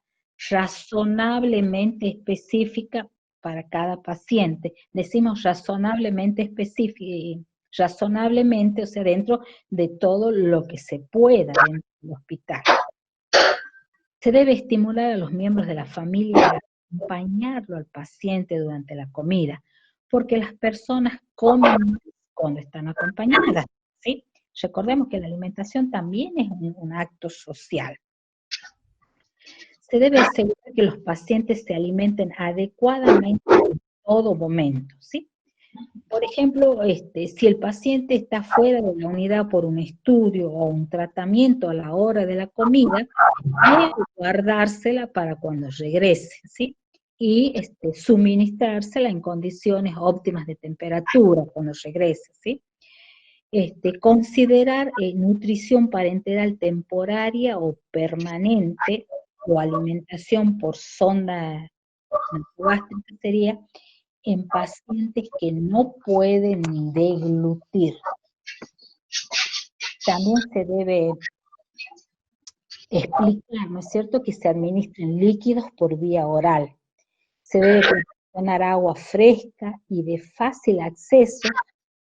razonablemente específica para cada paciente. Decimos razonablemente específica, razonablemente, o sea, dentro de todo lo que se pueda dentro del hospital. Se debe estimular a los miembros de la familia a acompañarlo al paciente durante la comida, porque las personas comen más cuando están acompañadas, ¿sí? Recordemos que la alimentación también es un acto social. Se debe asegurar que los pacientes se alimenten adecuadamente en todo momento, ¿sí? Por ejemplo, si el paciente está fuera de la unidad por un estudio o un tratamiento a la hora de la comida, debe guardársela para cuando regrese, ¿sí? Y suministrársela en condiciones óptimas de temperatura cuando regrese, ¿sí? Considerar nutrición parenteral temporaria o permanente o alimentación por sonda nasogástrica sería en pacientes que no pueden ni deglutir. También se debe explicar, ¿no es cierto?, que se administren líquidos por vía oral. Se debe proporcionar agua fresca y de fácil acceso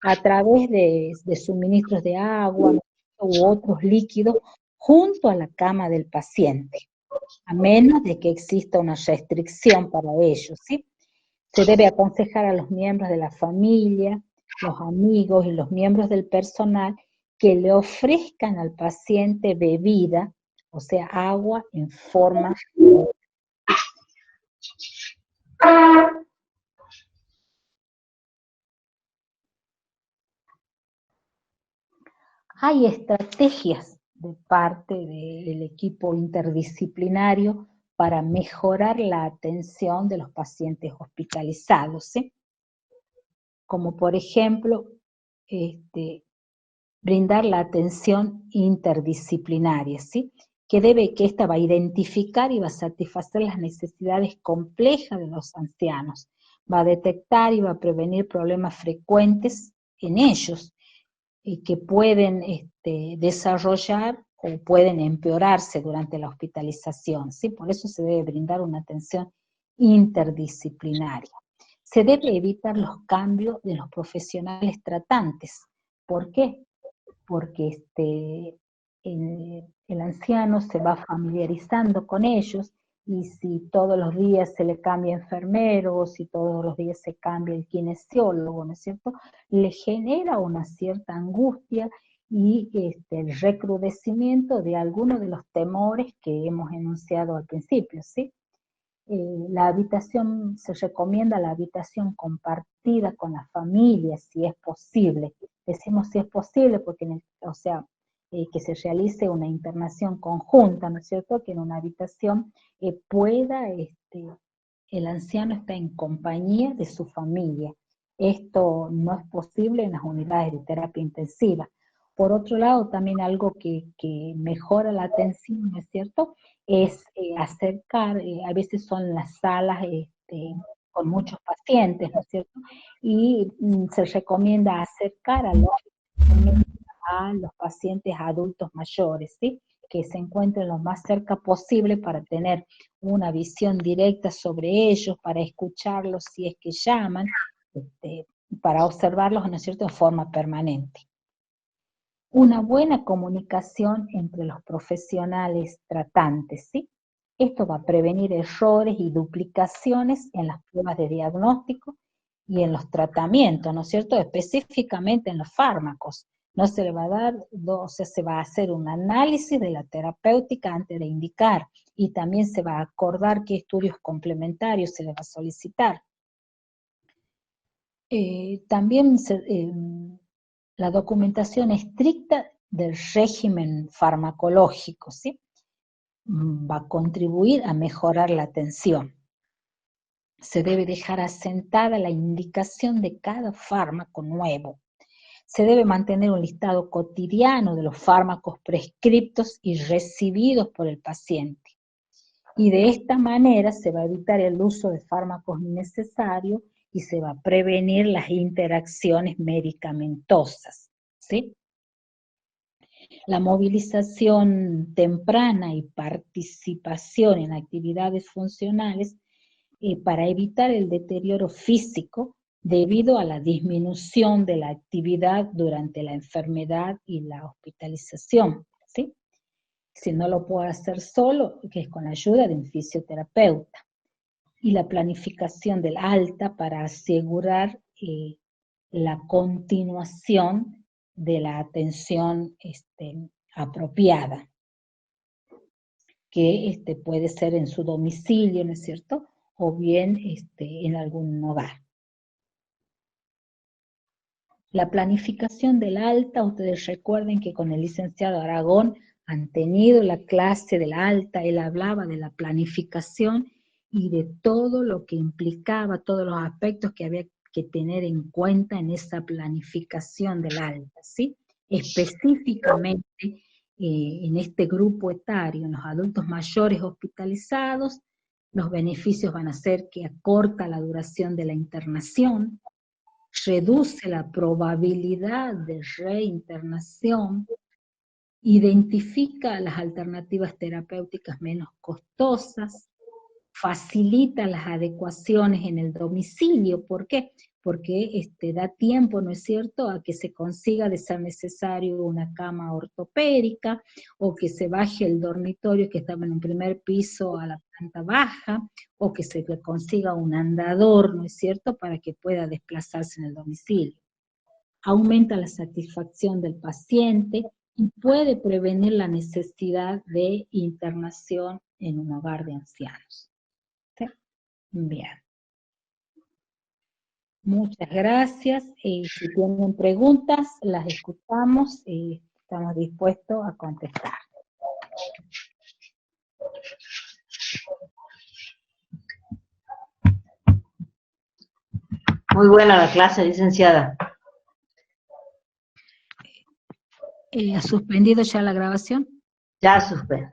a través de suministros de agua u otros líquidos junto a la cama del paciente, a menos de que exista una restricción para ello, ¿sí? Se debe aconsejar a los miembros de la familia, los amigos y los miembros del personal que le ofrezcan al paciente bebida, o sea, agua en forma. Hay estrategias de parte del equipo interdisciplinario para mejorar la atención de los pacientes hospitalizados, ¿sí? Como por ejemplo, brindar la atención interdisciplinaria, ¿sí? Que esta va a identificar y va a satisfacer las necesidades complejas de los ancianos, va a detectar y va a prevenir problemas frecuentes en ellos, que pueden desarrollar o pueden empeorarse durante la hospitalización, ¿sí? Por eso se debe brindar una atención interdisciplinaria. Se debe evitar los cambios de los profesionales tratantes. ¿Por qué? Porque el anciano se va familiarizando con ellos, y si todos los días se le cambia enfermero, o si todos los días se cambia el kinesiólogo, ¿no es cierto?, le genera una cierta angustia y el recrudecimiento de algunos de los temores que hemos enunciado al principio, ¿sí? La habitación, se recomienda la habitación compartida con la familia, si es posible. Decimos si es posible porque, que se realice una internación conjunta, ¿no es cierto?, que en una habitación pueda, el anciano estar en compañía de su familia. Esto no es posible en las unidades de terapia intensiva. Por otro lado, también algo que mejora la atención, ¿no es cierto?, es acercar, a veces son las salas con muchos pacientes, ¿no es cierto? Y se recomienda acercar a los pacientes adultos mayores, ¿sí? Que se encuentren lo más cerca posible para tener una visión directa sobre ellos, para escucharlos si es que llaman, para observarlos, ¿no es cierto?, de forma permanente. Una buena comunicación entre los profesionales tratantes, ¿sí? Esto va a prevenir errores y duplicaciones en las pruebas de diagnóstico y en los tratamientos, ¿no es cierto?, específicamente en los fármacos. No se le va a dar, se va a hacer un análisis de la terapéutica antes de indicar, y también se va a acordar qué estudios complementarios se le va a solicitar. También la documentación estricta del régimen farmacológico, ¿sí?, va a contribuir a mejorar la atención. Se debe dejar asentada la indicación de cada fármaco nuevo. Se debe mantener un listado cotidiano de los fármacos prescriptos y recibidos por el paciente. Y de esta manera se va a evitar el uso de fármacos innecesarios y se va a prevenir las interacciones medicamentosas, ¿sí? La movilización temprana y participación en actividades funcionales para evitar el deterioro físico debido a la disminución de la actividad durante la enfermedad y la hospitalización, ¿sí? Si no lo puedo hacer solo, que es con la ayuda de un fisioterapeuta. Y la planificación del alta para asegurar la continuación de la atención apropiada, que puede ser en su domicilio, ¿no es cierto?, o bien en algún hogar. La planificación del alta, ustedes recuerden que con el licenciado Aragón han tenido la clase del alta, él hablaba de la planificación y de todo lo que implicaba, todos los aspectos que había que tener en cuenta en esa planificación del alta, ¿sí? Específicamente en este grupo etario, en los adultos mayores hospitalizados, los beneficios van a ser que acorta la duración de la internación, reduce la probabilidad de reinternación, identifica las alternativas terapéuticas menos costosas, facilita las adecuaciones en el domicilio. ¿Por qué? Porque da tiempo, ¿no es cierto?, a que se consiga de ser necesario una cama ortopédica, o que se baje el dormitorio que estaba en un primer piso a la planta baja, o que se le consiga un andador, ¿no es cierto?, para que pueda desplazarse en el domicilio. Aumenta la satisfacción del paciente y puede prevenir la necesidad de internación en un hogar de ancianos. ¿Sí? Bien. Muchas gracias. Si tienen preguntas, las escuchamos y estamos dispuestos a contestar. Muy buena la clase, licenciada. ¿Ha suspendido ya la grabación? Ya suspendo.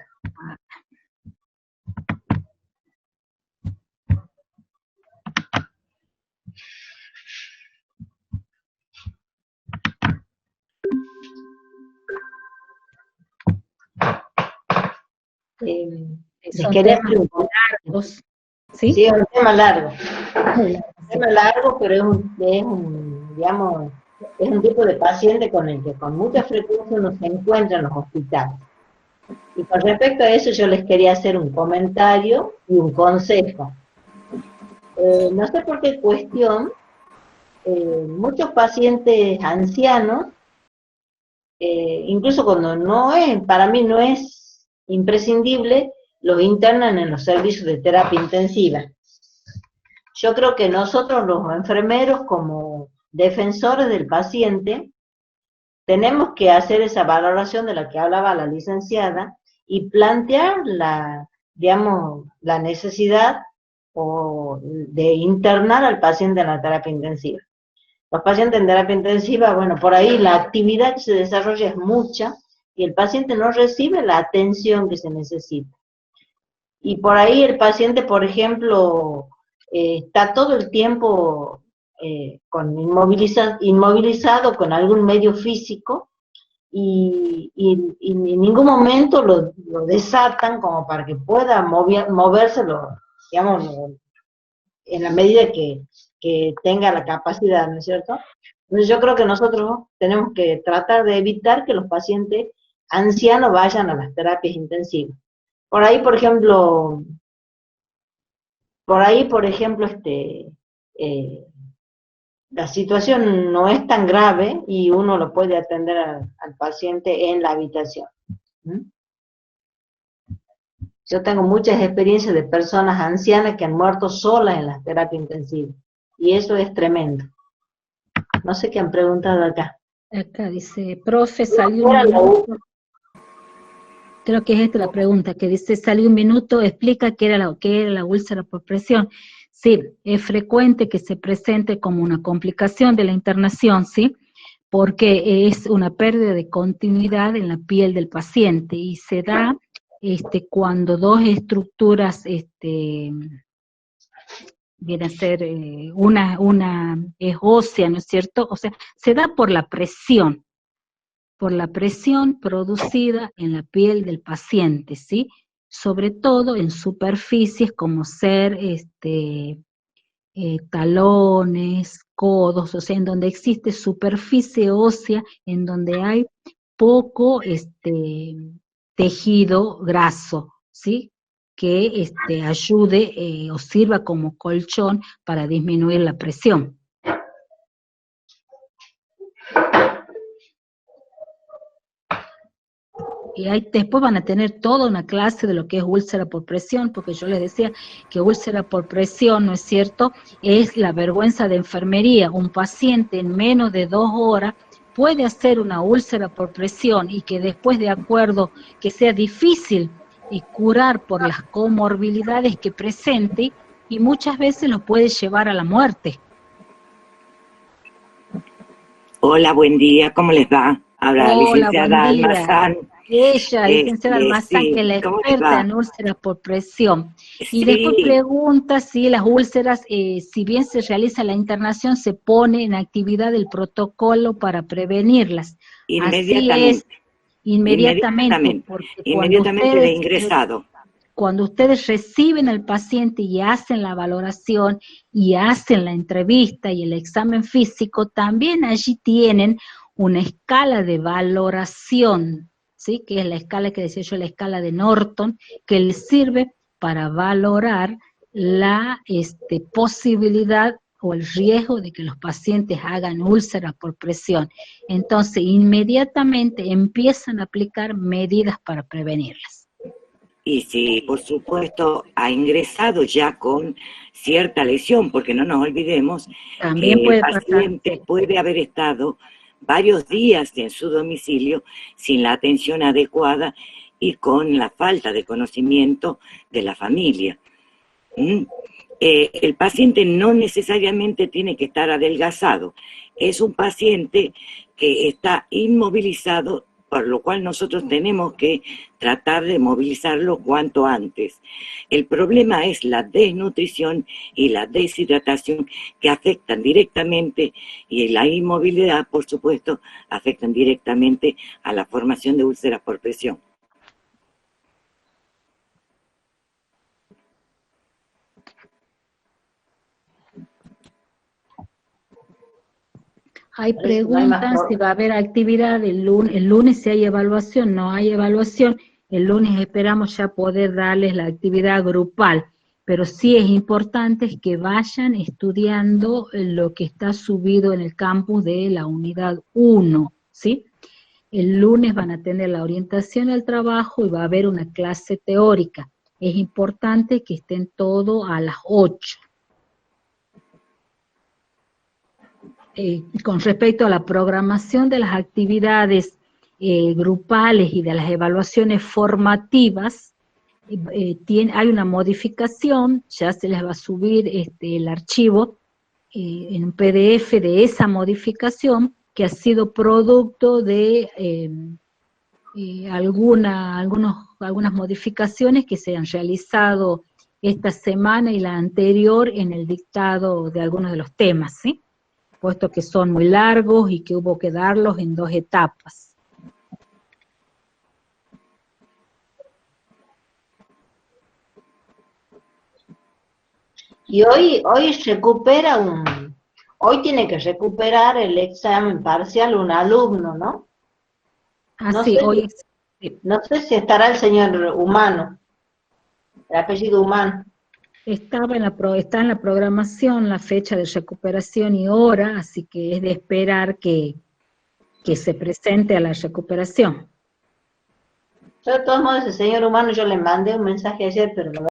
Les quería hacer un largos, ¿sí? Sí, es un tema largo. Muy largo, Un tema largo, pero digamos, es un tipo de paciente con el que con mucha frecuencia uno se encuentra en los hospitales. Y con respecto a eso yo les quería hacer un comentario y un consejo. No sé por qué cuestión, muchos pacientes ancianos, incluso cuando para mí no es imprescindible, los internan en los servicios de terapia intensiva. Yo creo que nosotros los enfermeros, como defensores del paciente, tenemos que hacer esa valoración de la que hablaba la licenciada y plantear la necesidad de internar al paciente en la terapia intensiva. Los pacientes en terapia intensiva, bueno, por ahí la actividad que se desarrolla es mucha y el paciente no recibe la atención que se necesita. Y por ahí el paciente, por ejemplo, está todo el tiempo inmovilizado con algún medio físico y en ningún momento lo desatan como para que pueda moverse, digamos, en la medida que tenga la capacidad, ¿no es cierto? Entonces yo creo que nosotros tenemos que tratar de evitar que los pacientes ancianos vayan a las terapias intensivas. Por ahí, por ejemplo, la situación no es tan grave y uno lo puede atender al paciente en la habitación. ¿Mm? Yo tengo muchas experiencias de personas ancianas que han muerto solas en las terapias intensivas y eso es tremendo. No sé qué han preguntado acá. Acá dice, profe, salió un minuto. Creo que es esta la pregunta, que dice, salió un minuto, explica qué era la úlcera por presión. Sí, es frecuente que se presente como una complicación de la internación, ¿sí? Porque es una pérdida de continuidad en la piel del paciente y se da cuando dos estructuras viene a ser una es ósea, ¿no es cierto? O sea, se da por la presión producida en la piel del paciente, ¿sí? Sobre todo en superficies como ser talones, codos, o sea, en donde existe superficie ósea, en donde hay poco tejido graso, ¿sí? Que ayude o sirva como colchón para disminuir la presión. Y ahí después van a tener toda una clase de lo que es úlcera por presión, porque yo les decía que úlcera por presión, ¿no es cierto?, es la vergüenza de enfermería. Un paciente en menos de 2 horas puede hacer una úlcera por presión y que después, de acuerdo, que sea difícil y curar por las comorbilidades que presente, y muchas veces lo puede llevar a la muerte. Hola, buen día, ¿cómo les va? Habla la licenciada Almazán. Ella, licenciada Almazán, sí, que es la experta en úlceras por presión. Y después pregunta si las úlceras, si bien se realiza la internación, se pone en actividad el protocolo para prevenirlas. Inmediatamente. Así es, inmediatamente, porque inmediatamente de ingresado. Cuando ustedes reciben al paciente y hacen la valoración y hacen la entrevista y el examen físico, también allí tienen una escala de valoración, ¿sí? Que es la escala que decía yo, la escala de Norton, que les sirve para valorar la posibilidad o el riesgo de que los pacientes hagan úlceras por presión. Entonces, inmediatamente empiezan a aplicar medidas para prevenirlas. Y si, por supuesto, ha ingresado ya con cierta lesión, porque no nos olvidemos también que el paciente puede haber estado varios días en su domicilio sin la atención adecuada y con la falta de conocimiento de la familia. el paciente no necesariamente tiene que estar adelgazado, es un paciente que está inmovilizado, por lo cual nosotros tenemos que tratar de movilizarlo cuanto antes. El problema es la desnutrición y la deshidratación que afectan directamente, y la inmovilidad, por supuesto, afectan directamente a la formación de úlceras por presión. Hay preguntas si va a haber actividad el lunes si hay evaluación, no hay evaluación, el lunes esperamos ya poder darles la actividad grupal, pero sí es importante que vayan estudiando lo que está subido en el campus de la unidad 1, ¿sí? El lunes van a tener la orientación al trabajo y va a haber una clase teórica. Es importante que estén todos a las 8. Con respecto a la programación de las actividades grupales y de las evaluaciones formativas, hay una modificación, ya se les va a subir el archivo en un PDF de esa modificación que ha sido producto de algunas modificaciones que se han realizado esta semana y la anterior en el dictado de algunos de los temas, ¿sí? Puesto que son muy largos y que hubo que darlos en 2 etapas. Y hoy tiene que recuperar el examen parcial un alumno, ¿no? Así, hoy No sé si estará el señor Humano, el apellido Humano. está en la programación la fecha de recuperación y hora, así que es de esperar que se presente a la recuperación. Yo, de todos modos, el señor Humano, yo le mandé un mensaje ayer, pero no